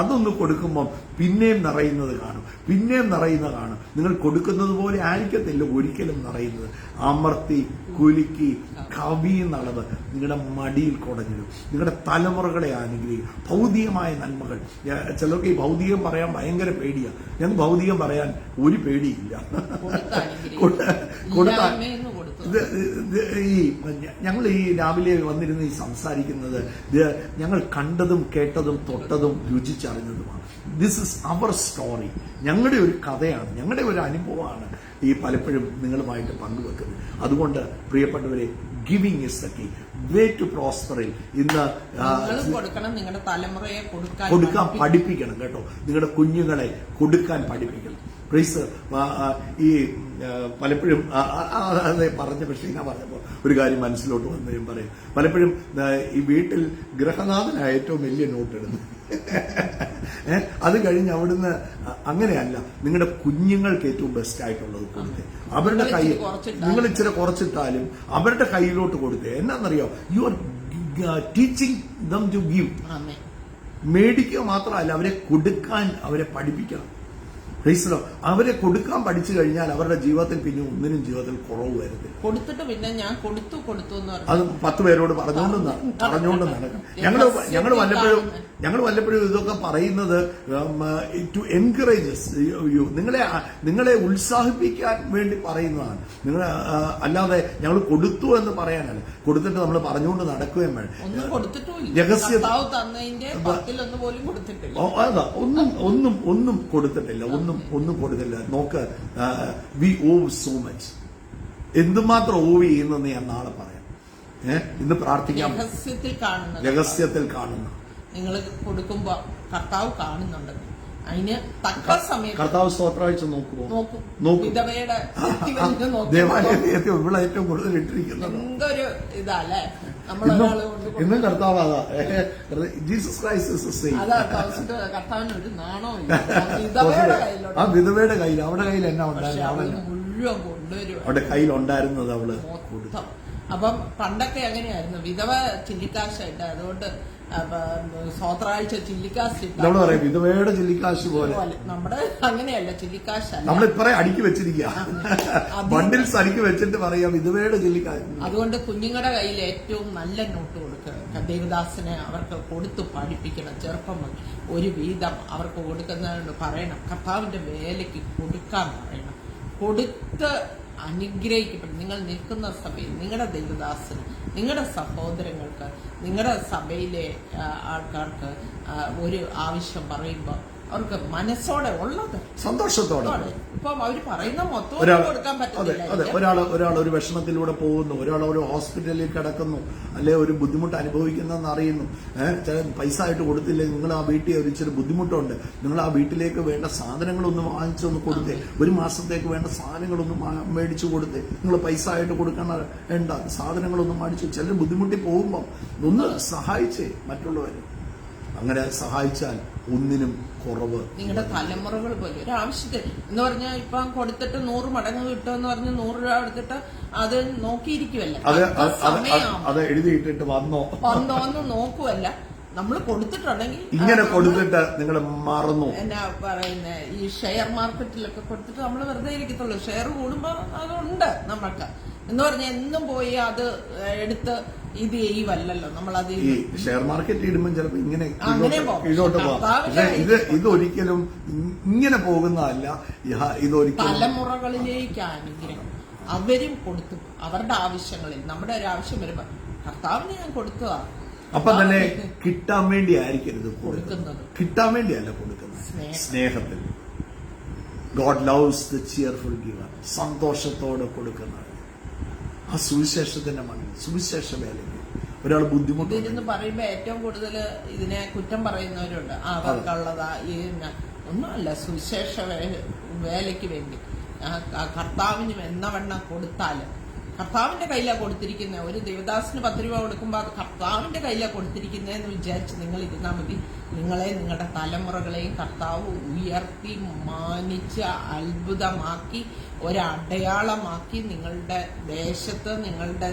അതൊന്ന് കൊടുക്കുമ്പോൾ പിന്നെയും നിറയുന്നത് കാണും, പിന്നെയും നിറയുന്നത് കാണും. നിങ്ങൾ കൊടുക്കുന്നത് പോലെ ആയിരിക്കത്തില്ല ഒരിക്കലും നിറയുന്നത്. അമർത്തി കുലുക്കി കവിയുന്ന അളവ് നിങ്ങളുടെ മടിയിൽ കുടഞ്ഞിടും. നിങ്ങളുടെ തലമുറകളെ അനുഗ്രഹിക്കും. ഭൗതികമായ നന്മകൾ. ചിലർക്ക് ഈ ഭൗതികം പറയാൻ ഭയങ്കര പേടിയാണ്. ഞങ്ങൾക്ക് ഭൗതികം പറയാൻ ഒരു പേടിയില്ല. ഞങ്ങൾ ഈ രാവിലെ വന്നിരുന്ന് ഈ സംസാരിക്കുന്നത് ഞങ്ങൾ കണ്ടതും കേട്ടതും തൊട്ടതും രുചിച്ചറിഞ്ഞതുമാണ്. This is our story. ഞങ്ങളുടെ ഒരു കഥയാണ്, ഞങ്ങളുടെ ഒരു അനുഭവമാണ് ഈ പലപ്പോഴും നിങ്ങളുമായിട്ട് പങ്കുവെക്കുന്നത്. അതുകൊണ്ട് പ്രിയപ്പെട്ടവരെ, giving is the key. Way to പ്രോസ്പറിൽ ഇന്ന് നിങ്ങളുടെ തലമുറയെ കൊടുക്കാൻ പഠിപ്പിക്കണം കേട്ടോ. നിങ്ങളുടെ കുഞ്ഞുങ്ങളെ കൊടുക്കാൻ പഠിപ്പിക്കണം. പ്ലീസ്. ഈ പലപ്പോഴും അതെ പറഞ്ഞ, പക്ഷേ ഞാൻ പറഞ്ഞപ്പോൾ ഒരു കാര്യം മനസ്സിലോട്ട് വന്നു. ഞാൻ പറയും, പലപ്പോഴും ഈ വീട്ടിൽ ഗൃഹനാഥനായ ഏറ്റവും വലിയ നോട്ട് ഇടുന്നത് അത് കഴിഞ്ഞ് അവിടുന്ന് അങ്ങനെയല്ല, നിങ്ങളുടെ കുഞ്ഞുങ്ങൾക്ക് ഏറ്റവും ബെസ്റ്റ് ആയിട്ടുള്ളത് കൊടുത്തേ. അവരുടെ കയ്യിൽ നിങ്ങൾ ഇച്ചിരി കുറച്ചിട്ടാലും അവരുടെ കയ്യിലോട്ട് കൊടുത്തേ. എന്നാന്നറിയോ, you are teaching them to give. മേടിക്കുക മാത്രമല്ല, അവരെ കൊടുക്കാൻ അവരെ പഠിപ്പിക്കണം. അവരെ കൊടുക്കാൻ പഠിച്ചു കഴിഞ്ഞാൽ അവരുടെ ജീവിതത്തിൽ പിന്നെ ഒന്നിനും ജീവിതത്തിൽ കുറവ് വരത്തില്ല. കൊടുത്തിട്ട് പിന്നെ ഞാൻ കൊടുത്തു എന്ന് പറഞ്ഞു അത് 10 പേരോട് പറഞ്ഞുകൊണ്ട് നടക്കും. ഞങ്ങൾ വല്ലപ്പോഴും ഇതൊക്കെ പറയുന്നത് ടു എൻകറേജസ് യു, നിങ്ങളെ ഉത്സാഹിപ്പിക്കാൻ വേണ്ടി പറയുന്നതാണ്. അല്ലാതെ ഞങ്ങൾ കൊടുത്തു എന്ന് പറയാനല്ല. കൊടുത്തിട്ട് നമ്മൾ പറഞ്ഞുകൊണ്ട് നടക്കുകയും വേണം. ഒന്നും കൊടുത്തിട്ടില്ല. ഒന്നും കൊടുത്തില്ല. നോക്ക്, വി ഓവ് സോ മച്ച്. എന്തുമാത്രം ഓവ് ചെയ്യുന്നെന്ന് ഞാൻ നാളെ പറയാം. ഇന്ന് പ്രാർത്ഥിക്കാം. രഹസ്യത്തിൽ കാണുന്ന നിങ്ങൾ കൊടുക്കുമ്പോ കർത്താവ് കാണുന്നുണ്ട്. അതിന് തക്ക സമയം കർത്താവ് സ്തോത്രാഴ്ച നോക്കും. വിധവയുടെ ദേവാലയത്തിൽ ഇവിടെ ഏറ്റവും കൂടുതൽ ഇട്ടിരിക്കുന്നത് എന്തൊരു ഇതല്ലേ. ഇന്നും കർത്താവ് അതാ, ജീസസ് ക്രൈസ്റ്റ്. കർത്താവിന് ഒരു നാണോ ആ വിധവയുടെ കയ്യിൽ, അവരുടെ കയ്യിൽ എന്നാ ഉണ്ടായിരുന്നു, മുഴുവൻ കൊണ്ടുവരും. അവരുടെ കയ്യിൽ ഉണ്ടായിരുന്നത് അവള് കൊടുത്തു. അപ്പം പണ്ടൊക്കെ എങ്ങനെയായിരുന്നു, വിധവ ചില്ലിക്കാശായിട്ട്, അതുകൊണ്ട് സ്വത്രാഴ്ച ചില്ലിക്കാശ് നമ്മൾ പറയും വിധവയുടെ ചില്ലിക്കാശ് പോലെ. നമ്മുടെ അങ്ങനെയല്ല, ചില്ലിക്കാശ് നമ്മളിപ്പറേ അടുക്കി വെച്ചിരിക്കുക, ബണ്ടിൽസ് അടുക്കി വെച്ചിട്ട് പറയാം വിധവയുടെ ചില്ലിക്കാശ്. അതുകൊണ്ട് കുഞ്ഞുങ്ങളുടെ കയ്യിൽ ഏറ്റവും നല്ല നോട്ട് കൊടുക്കുക. ദേവദാസനെ അവർക്ക് കൊടുത്തു പഠിപ്പിക്കണം. ചെറുപ്പം ഒരു വീതം അവർക്ക് കൊടുക്കുന്നതുകൊണ്ട് പറയണം, കർത്താവിന്റെ വേലയ്ക്ക് കൊടുക്കാൻ പറയണം. കൊടുത്ത് അനുഗ്രഹിക്കപ്പെടും. നിങ്ങൾ നിൽക്കുന്ന സഭയിൽ നിങ്ങളുടെ ദേവദാസന്, നിങ്ങളുടെ സഹോദരങ്ങൾക്ക്, നിങ്ങളുടെ സഭയിലെ ആൾക്കാർക്ക് ഒരു ആവശ്യം പറയുമ്പോൾ അവർക്ക് മനസ്സോടെ ഉള്ളത് സന്തോഷത്തോടെ. ഇപ്പം അവര് പറയുന്ന മൊത്തം കൊടുക്കാൻ പറ്റില്ല. ഒരാൾ ഒരു വിഷമത്തിലൂടെ പോകുന്നു, ഒരാൾ ഒരു ഹോസ്പിറ്റലിൽ കിടക്കുന്നു, അല്ലെ ഒരു ബുദ്ധിമുട്ട് അനുഭവിക്കുന്നെന്ന് അറിയുന്നു. പൈസ ആയിട്ട് കൊടുത്തില്ലേ, നിങ്ങൾ ആ വീട്ടിൽ ഒരു ഇച്ചിരി ബുദ്ധിമുട്ടുണ്ട്, നിങ്ങൾ ആ വീട്ടിലേക്ക് വേണ്ട സാധനങ്ങളൊന്ന് വാങ്ങിച്ചൊന്ന് കൊടുത്തേ, ഒരു മാസത്തേക്ക് വേണ്ട സാധനങ്ങളൊന്ന് മേടിച്ചു കൊടുത്തേ. നിങ്ങൾ പൈസ ആയിട്ട് കൊടുക്കണ വേണ്ട, സാധനങ്ങളൊന്നും മേടിച്ചു. ചിലർ ബുദ്ധിമുട്ടി പോകുമ്പോൾ ഒന്ന് സഹായിച്ചേ മറ്റുള്ളവരെ. അങ്ങനെ സഹായിച്ചാൽ ഒന്നിനും കുറവ്. നിങ്ങളുടെ തലമുറകൾ പോലും ഒരു ആവശ്യത്തിൽ എന്ന് പറഞ്ഞാൽ ഇപ്പം കൊടുത്തിട്ട് 100 മടങ്ങ് കിട്ടുമെന്ന് പറഞ്ഞ് 100 രൂപ എടുത്തിട്ട് അത് നോക്കിയിരിക്കുവല്ല, അത് എഴുതിയിട്ടിട്ട് വന്നോന്ന് നോക്കുവല്ല. നമ്മൾ കൊടുത്തിട്ടുണ്ടെങ്കിൽ ഇങ്ങനെ കൊടുത്തിട്ട് നിങ്ങൾ മറന്നു. എന്നാ പറയുന്നത്, ഈ ഷെയർ മാർക്കറ്റിലൊക്കെ കൊടുത്തിട്ട് നമ്മൾ വെറുതെ ഇരിക്കത്തുള്ളൂ. ഷെയർ കൂടുമ്പോ അതുണ്ട് നമ്മൾക്ക് എന്ന് പറഞ്ഞാൽ എന്നും പോയി അത് എടുത്ത് ഇത് ചെയ്യുവല്ലോ നമ്മളത്. ഈ ഷെയർ മാർക്കറ്റ് ഇടുമ്പോൾ ചിലപ്പോൾ ഇങ്ങനെ ഇങ്ങോട്ട് പോകാം. ഇതൊരിക്കലും ഇങ്ങനെ പോകുന്നതല്ല. ഇതൊരിക്കലും തലമുറകളിലേക്ക് അനുഗ്രഹം അവരും കൊടുത്തു. അവരുടെ ആവശ്യങ്ങളിൽ നമ്മുടെ ഒരു ആവശ്യം വരുമ്പോ കർത്താവിന് ഞാൻ കൊടുത്തതാ. അപ്പൊ തന്നെ കിട്ടാൻ വേണ്ടി ആയിരിക്കരുത് കൊടുക്കുന്നത്, കിട്ടാൻ വേണ്ടിയല്ല കൊടുക്കുന്നത്, സ്നേഹത്തിൽ. God loves the cheerful giver. സന്തോഷത്തോടെ കൊടുക്കുന്നത്. ആ സുവിശേഷത്തിന്റെ മണ്ണിൽ, സുവിശേഷ വേലയ്ക്ക് ഒരാൾ ബുദ്ധിമുട്ട് ഇതിരുന്ന് പറയുമ്പോ ഏറ്റവും കൂടുതൽ ഇതിനെ കുറ്റം പറയുന്നവരുണ്ട്. അവർക്കുള്ളതാ ഒന്നുമല്ല, സുവിശേഷ വേലയ്ക്ക് വേണ്ടി കർത്താവിന് എന്നവണ്ണം കൊടുത്താല് കർത്താവിന്റെ കയ്യിലാണ് കൊടുത്തിരിക്കുന്നത്. ഒരു ദേവദാസിന് 10 രൂപ കൊടുക്കുമ്പോൾ അത് കർത്താവിന്റെ കയ്യിലാണ് കൊടുത്തിരിക്കുന്നതെന്ന് വിചാരിച്ച് നിങ്ങൾ ഇരുന്നാൽ മതി. നിങ്ങളെ, നിങ്ങളുടെ തലമുറകളെയും കർത്താവ് ഉയർത്തി മാനിച്ച് അത്ഭുതമാക്കി ഒരടയാളമാക്കി നിങ്ങളുടെ ദേശത്ത്, നിങ്ങളുടെ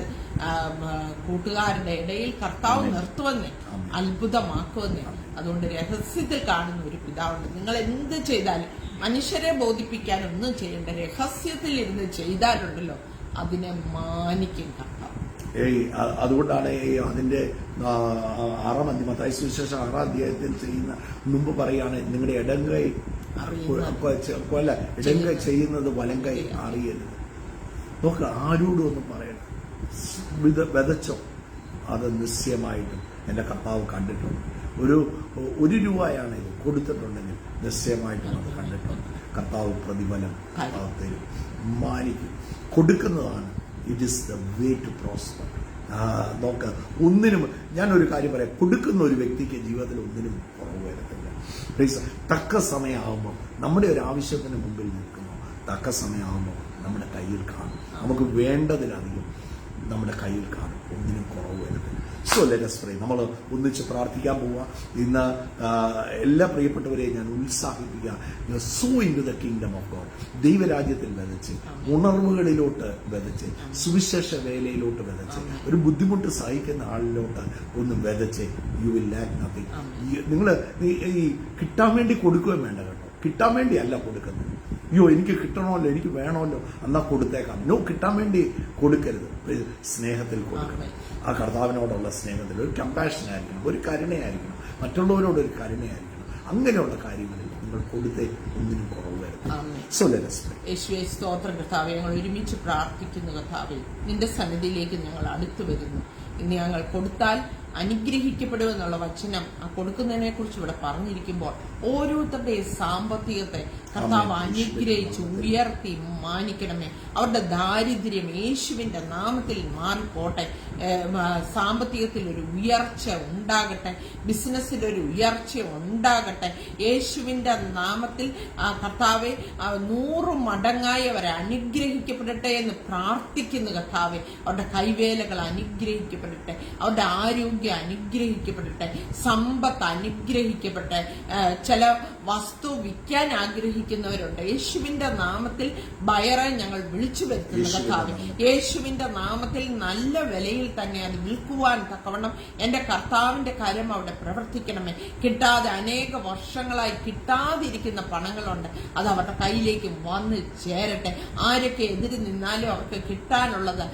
കൂട്ടുകാരുടെ ഇടയിൽ കർത്താവ് നിർത്തുവെന്ന്, അത്ഭുതമാക്കുവെന്ന്. അതുകൊണ്ട് രഹസ്യത്തിൽ കാണുന്ന ഒരു പിതാവുണ്ട്. നിങ്ങൾ എന്ത് ചെയ്താലും മനുഷ്യരെ ബോധിപ്പിക്കാൻ ഒന്നും ചെയ്യേണ്ട, രഹസ്യത്തിൽ ഇരുന്ന് ചെയ്താലുണ്ടല്ലോ അതിനെ മാനിക്കും കർത്താവ്. അതുകൊണ്ടാണ് അതിന്റെ 6-ാം അധ്യായം, മത്തായി സുവിശേഷം 6-ാം അധ്യായത്തിൽ ചെയ്യുന്ന മുമ്പ് പറയാണ്, നിങ്ങളുടെ ഇടങ്കൈ ചെയ്യുന്നത് വലങ്കൈ അറിയരുത്. നോക്ക്, ആരോടും ഒന്നും പറയണം. വിതച്ചോ അത് നിശ്ചയമായിട്ടും എന്റെ കർത്താവ് കണ്ടിട്ടുണ്ട്. ഒരു രൂപയാണ് ഇത് കൊടുത്തിട്ടുണ്ടെങ്കിൽ നിശ്ചയമായിട്ടും അത് കണ്ടിട്ടുണ്ട്. കർത്താവ് പ്രതിഫലം തരും, മാനിക്കും. കൊടുക്കുന്നതാണ് it is the way to prosper. നോക്ക, ഒന്നിനും, ഞാനൊരു കാര്യം പറയാം, കൊടുക്കുന്ന ഒരു വ്യക്തിക്ക് ജീവിതത്തിൽ ഒന്നിനും കുറവ് വരത്തില്ല. തക്ക സമയമാകുമ്പോൾ നമ്മുടെ ഒരു ആവശ്യത്തിന് മുമ്പിൽ നിൽക്കുമ്പോൾ, തക്ക സമയമാകുമ്പോൾ നമ്മുടെ കയ്യിൽ കാണും. നമുക്ക് വേണ്ടതിലധികം നമ്മുടെ കയ്യിൽ കാണും. ഒന്നിനും കുറവ് വരുന്നില്ല. So let us pray. നമ്മൾ ഒന്നിച്ച് പ്രാർത്ഥിക്കാൻ പോവുക. ഇന്ന് എല്ലാ പ്രിയപ്പെട്ടവരെയും ഞാൻ ഉത്സാഹിപ്പിക്കുക. You are sow into the kingdom of God. ദൈവരാജ്യത്തിൽ വിതച്ച്, ഉണർവുകളിലോട്ട് വിതച്ച്, സുവിശേഷ വേലയിലോട്ട് വിതച്ച്, ഒരു ബുദ്ധിമുട്ട് സഹിക്കുന്ന ആളിലോട്ട് ഒന്ന് വിതച്ച്, യു വിൽ ലാക്ക് നത്തിങ്. നിങ്ങൾ ഈ കിട്ടാൻ വേണ്ടി കൊടുക്കുകയും വേണ്ട കേട്ടോ. കിട്ടാൻ വേണ്ടിയല്ല കൊടുക്കുന്നത്. അയ്യോ എനിക്ക് കിട്ടണമല്ലോ, എനിക്ക് വേണമല്ലോ, എന്നാൽ കൊടുത്തേക്കാം. നോ, കിട്ടാൻ വേണ്ടി കൊടുക്കരുത്. സ്നേഹത്തിൽ കൊടുക്കണം. ആ കർത്താവിനോടുള്ള സ്നേഹത്തിൽ ഒരു കമ്പാഷൻ ആയിരിക്കണം, ഒരു കരുണയായിരിക്കണം, മറ്റുള്ളവരോട് ഒരു കരുണയായിരിക്കണം. അങ്ങനെയുള്ള കാര്യങ്ങളിൽ നിങ്ങൾ കൊടുത്തേ ഒന്നിനും കുറവ് വരും. So let us pray. യേശുവേ സ്തോത്രം കർത്താവേ, ഞങ്ങൾ ഒരുമിച്ച് പ്രാർത്ഥിക്കുന്നു കർത്താവേ. നിന്റെ സന്നിധിയിലേക്ക് ഞങ്ങൾ അടുത്തു വരുന്നു. ഇനി ഞങ്ങൾ കൊടുത്താൽ അനുഗ്രഹിക്കപ്പെടുമെന്നുള്ള വചനം ആ കൊടുക്കുന്നതിനെ കുറിച്ച് ഇവിടെ പറഞ്ഞിരിക്കുമ്പോൾ ഓരോരുത്തരുടെയും സാമ്പത്തികത്തെ കർത്താവ് അനുഗ്രഹിച്ച് ഉയർത്തി മാനിക്കണമേ. അവരുടെ ദാരിദ്ര്യം യേശുവിന്റെ നാമത്തിൽ മാറിപ്പോട്ടെ. സാമ്പത്തികത്തിൽ ഒരു ഉയർച്ച ഉണ്ടാകട്ടെ, ബിസിനസ്സിൽ ഒരു ഉയർച്ച ഉണ്ടാകട്ടെ. യേശുവിന്റെ നാമത്തിൽ കർത്താവെ 100 മടങ്ങായി അവരെ അനുഗ്രഹിക്കപ്പെടട്ടെ എന്ന് പ്രാർത്ഥിക്കുന്നു കർത്താവെ. അവരുടെ കൈവേലകൾ അനുഗ്രഹിക്കപ്പെടട്ടെ, അവരുടെ ആരോഗ്യം അനുഗ്രഹിക്കപ്പെടട്ടെ, സമ്പത്ത് അനുഗ്രഹിക്കപ്പെടട്ടെ. ചില വസ്തു വിൽക്കാൻ ആഗ്രഹിക്കുന്നവരുണ്ട്. യേശുവിന്റെ നാമത്തിൽ ബയറെ ഞങ്ങൾ വിളിച്ചു വരുത്തുന്നു കർത്താവെ. യേശുവിന്റെ നാമത്തിൽ നല്ല വിലയിൽ തന്നെ അത് വിൽക്കുവാൻ തക്കവണ്ണം എന്റെ കർത്താവിന്റെ കാര്യം അവിടെ പ്രവർത്തിക്കണമേ. കിട്ടാതെ അനേക വർഷങ്ങളായി കിട്ടാതിരിക്കുന്ന പണങ്ങളുണ്ട്, അത് അവരുടെ കയ്യിലേക്ക് വന്ന് ചേരട്ടെ. ആരൊക്കെ എതിര് നിന്നാലും അവർക്ക് കിട്ടാനുള്ളത്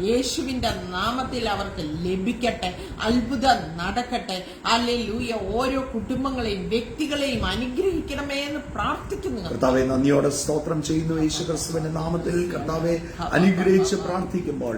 യേശുവിന്റെ നാമത്തിൽ അവർക്ക് ലഭിക്കട്ടെ. അത്ഭുതം നടക്കട്ടെ. ഹല്ലേലൂയ. ഓരോ കുടുംബങ്ങളെയും വ്യക്തികളെയും അനുഗ്രഹിക്കണമേ എന്ന് പ്രാർത്ഥിക്കുന്നു കർത്താവെ. നന്ദിയോടെ സ്തോത്രം ചെയ്യുന്നു യേശു ക്രിസ്തുവിന്റെ നാമത്തിൽ. കർത്താവെ അനുഗ്രഹിച്ച് പ്രാർത്ഥിക്കുമ്പോൾ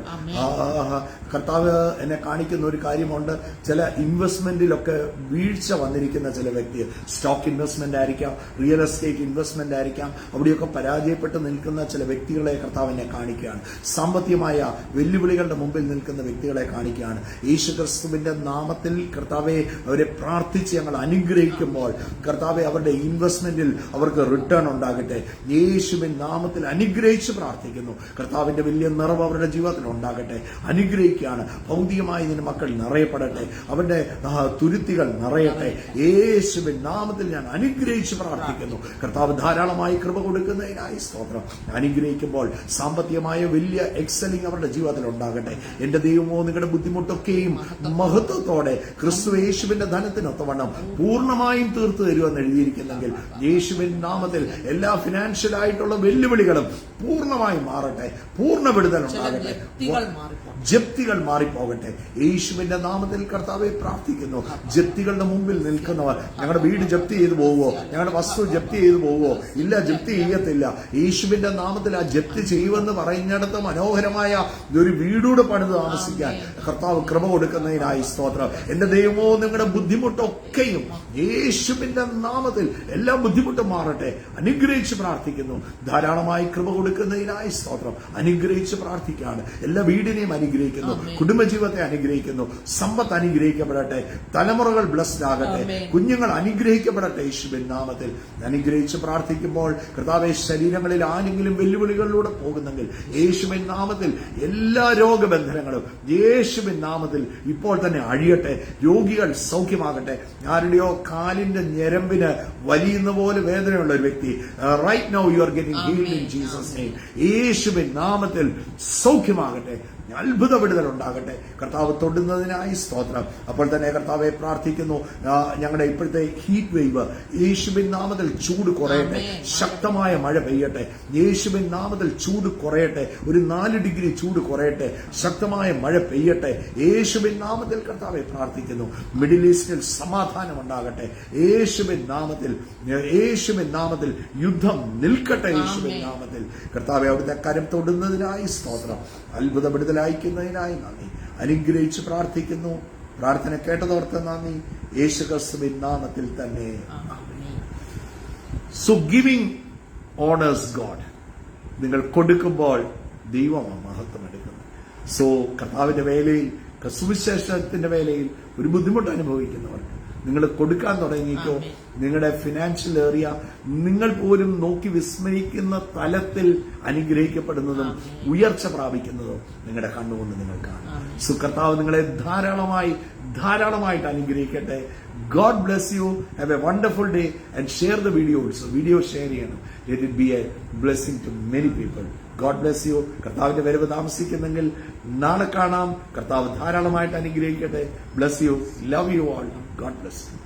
കർത്താവ് എന്നെ കാണിക്കുന്ന ഒരു കാര്യമുണ്ട്. ചില ഇൻവെസ്റ്റ്മെന്റിലൊക്കെ വീഴ്ച വന്നിരിക്കുന്ന ചില വ്യക്തി, സ്റ്റോക്ക് ഇൻവെസ്റ്റ്മെന്റ് ആയിരിക്കാം, റിയൽ എസ്റ്റേറ്റ് ഇൻവെസ്റ്റ്മെന്റ് ആയിരിക്കാം, അവിടെയൊക്കെ പരാജയപ്പെട്ട് നിൽക്കുന്ന ചില വ്യക്തികളെ കർത്താവ് എന്നെ കാണിക്കുകയാണ്. സാമ്പത്തികമായ വെല്ലുവിളികളുടെ മുമ്പിൽ നിൽക്കുന്ന വ്യക്തികളെ കാണിക്കുകയാണ്. യേശു ക്രിസ്തുവിന്റെ നാമത്തിൽ കർത്താവെ അവരെ പ്രാർത്ഥിച്ച് ഞങ്ങൾ അനുഗ്രഹിക്കുമ്പോൾ കർത്താവെ അവരുടെ ഇൻവെസ്റ്റ്മെന്റിൽ അവർക്ക് റിട്ടേൺ ഉണ്ടാകട്ടെ. യേശുവിൻ നാമത്തിൽ അനുഗ്രഹിച്ച് പ്രാർത്ഥിക്കുന്നു. കർത്താവിന്റെ വലിയ നിറവ് അവരുടെ ജീവിതത്തിൽ ഉണ്ടാകട്ടെ. അനുഗ്രഹിക്കുകയാണ്. ഭൗതികമായി നിന്റെ മക്കൾ നിറയപ്പെടട്ടെ, അവരുടെ തുരുത്തികൾ നിറയട്ടെ. യേശുവിൻ നാമത്തിൽ ഞാൻ അനുഗ്രഹിച്ച് പ്രാർത്ഥിക്കുന്നു. കർത്താവ് ധാരാളമായി കൃപ കൊടുക്കുന്നതിനായി സ്തോത്രം. അനുഗ്രഹിക്കുമ്പോൾ സാമ്പത്തികമായ വലിയ എക്സലിംഗ് അവരുടെ ജീവിതത്തിൽ ഉണ്ടാകട്ടെ. എന്റെ ദൈവമോ, നിങ്ങളുടെ ബുദ്ധിമുട്ടൊക്കെയും മഹത്വത്തോടെ ക്രിസ്തു യേശുവിന്റെ ധനത്തിനൊത്തവണ്ണം പൂർണ്ണമായും തീർത്തു തരുമെന്ന് എഴുതിയിരിക്കുന്നെങ്കിൽ യേശുവിൻ നാമത്തിൽ എല്ലാ ഫിനാൻഷ്യൽ ആയിട്ടുള്ള വെല്ലുവിളികളും പൂർണ്ണമായി മാറട്ടെ. പൂർണ്ണ വിടുതൽ ഉണ്ടാകട്ടെ. ജപ്തികൾ മാറിപ്പോകട്ടെ. യേശുവിന്റെ നാമത്തിൽ കർത്താവെ പ്രാർത്ഥിക്കുന്നു. ജപ്തികളുടെ മുമ്പിൽ നിൽക്കുന്നവർ, ഞങ്ങളുടെ വീട് ജപ്തി ചെയ്തു പോവുമോ, ഞങ്ങളുടെ വസ്തു ജപ്തി ചെയ്തു പോവുമോ? ഇല്ല, ജപ്തി ചെയ്യത്തില്ല. യേശുവിന്റെ നാമത്തിൽ ആ ജപ്തി ചെയ്യുമെന്ന് പറയുന്നിടത്ത് മനോഹരമായ ഒരു വീടൂടെ പണിത് താമസിക്കാൻ കർത്താവ് കൃപ കൊടുക്കുന്നതിനായി സ്തോത്രം. എന്റെ ദൈവമോ, നിങ്ങളുടെ ബുദ്ധിമുട്ടൊക്കെയും യേശുവിന്റെ നാമത്തിൽ എല്ലാ ബുദ്ധിമുട്ടും മാറട്ടെ. അനുഗ്രഹിച്ച് പ്രാർത്ഥിക്കുന്നു. ധാരാളമായി കൃപ കൊടുക്കുന്നതിനായി സ്തോത്രം. അനുഗ്രഹിച്ച് പ്രാർത്ഥിക്കുകയാണ്. എല്ലാ വീടിനെയും അനുഗ്രഹിക്കുന്നു, കുടുംബജീവിതത്തെ അനുഗ്രഹിക്കുന്നു. സമ്പത്ത് അനുഗ്രഹിക്കപ്പെടട്ടെ. തലമുറകൾ ബ്ലസ്ഡ് ആകട്ടെ. കുഞ്ഞുങ്ങൾ അനുഗ്രഹിക്കപ്പെടട്ടെ. യേശുവിൻ നാമത്തിൽ അനുഗ്രഹിച്ച് പ്രാർത്ഥിക്കുമ്പോൾ കർത്താവെ, ശരീരങ്ങളിൽ ആരെങ്കിലും വെല്ലുവിളികളിലൂടെ പോകുന്നെങ്കിൽ യേശുവിൻ നാമത്തിൽ എല്ലാ രോഗബന്ധനങ്ങളും യേശുവിൻ നാമത്തിൽ ഇപ്പോൾ തന്നെ അഴിയട്ടെ. രോഗികൾ സൗഖ്യമാകട്ടെ. ആരുടെയോ കാലിന്റെ ഞരമ്പിന് വലിയുന്ന പോലെ വേദനയുള്ള ഒരു വ്യക്തി, right now you are getting healed in Jesus name. യേശുവിൻ നാമത്തിൽ സൗഖ്യമാകട്ടെ. അത്ഭുത വിടുതൽ ഉണ്ടാകട്ടെ. കർത്താവ് തൊടുന്നതിനായി സ്തോത്രം. അപ്പോൾ തന്നെ കർത്താവെ പ്രാർത്ഥിക്കുന്നു. ഞങ്ങളുടെ ഇപ്പോഴത്തെ ഹീറ്റ് വേവ് യേശുവിൻ നാമത്തിൽ ചൂട് കുറയട്ടെ. ശക്തമായ മഴ പെയ്യട്ടെ. യേശുവിൻ നാമത്തിൽ ചൂട് കുറയട്ടെ. ഒരു 4 ഡിഗ്രി ചൂട് കുറയട്ടെ. ശക്തമായ മഴ പെയ്യട്ടെ. യേശുവിൻ നാമത്തിൽ കർത്താവെ പ്രാർത്ഥിക്കുന്നു. മിഡിൽ ഈസ്റ്റിൽ സമാധാനം ഉണ്ടാകട്ടെ. യേശുവിൻ നാമത്തിൽ, യേശുവിൻ നാമത്തിൽ യുദ്ധം നിൽക്കട്ടെ. യേശുവിൻ നാമത്തിൽ കർത്താവെ അവിടുത്തെ കരം തൊടുന്നതിനായി സ്തോത്രം. അത്ഭുത വിടുതൽ അയക്കുന്നതിനായി നന്ദി. അനുഗ്രഹിച്ച് പ്രാർത്ഥിക്കുന്നു. പ്രാർത്ഥന കേട്ടതോർത്ത് നന്ദി. യേശു ക്രിസ്തുവിൻ നാമത്തിൽ തന്നെ. So giving honours God. നിങ്ങൾ കൊടുക്കുമ്പോൾ ദൈവമാണ് മഹത്വം എടുക്കുന്നത്. സോ കർത്താവിന്റെ വേലയിൽ, സുവിശേഷത്തിന്റെ വേലയിൽ ഒരു ബുദ്ധിമുട്ട് അനുഭവിക്കുന്നവർക്ക് നിങ്ങൾ കൊടുക്കാൻ തുടങ്ങിക്കോ. നിങ്ങളുടെ ഫിനാൻഷ്യൽ ഏറിയ നിങ്ങൾ പോലും നോക്കി വിസ്മയിക്കുന്ന തലത്തിൽ അനുഗ്രഹിക്കപ്പെടുന്നതും ഉയർച്ച പ്രാപിക്കുന്നതും നിങ്ങളുടെ കണ്ണുകൊണ്ട് നിങ്ങൾ കാണും. കർത്താവ് നിങ്ങളെ ധാരാളമായിട്ട് അനുഗ്രഹിക്കട്ടെ. God bless you. Have a wonderful day and share the video also. Video share ചെയ്യണം. Let it be a blessing to many people. God bless you. കർത്താവിന്റെ വരവ് താമസിക്കുന്നെങ്കിൽ നാളെ കാണാം. കർത്താവ് ധാരാളമായിട്ട് അനുഗ്രഹിക്കട്ടെ. Bless you. Love you all. God bless you.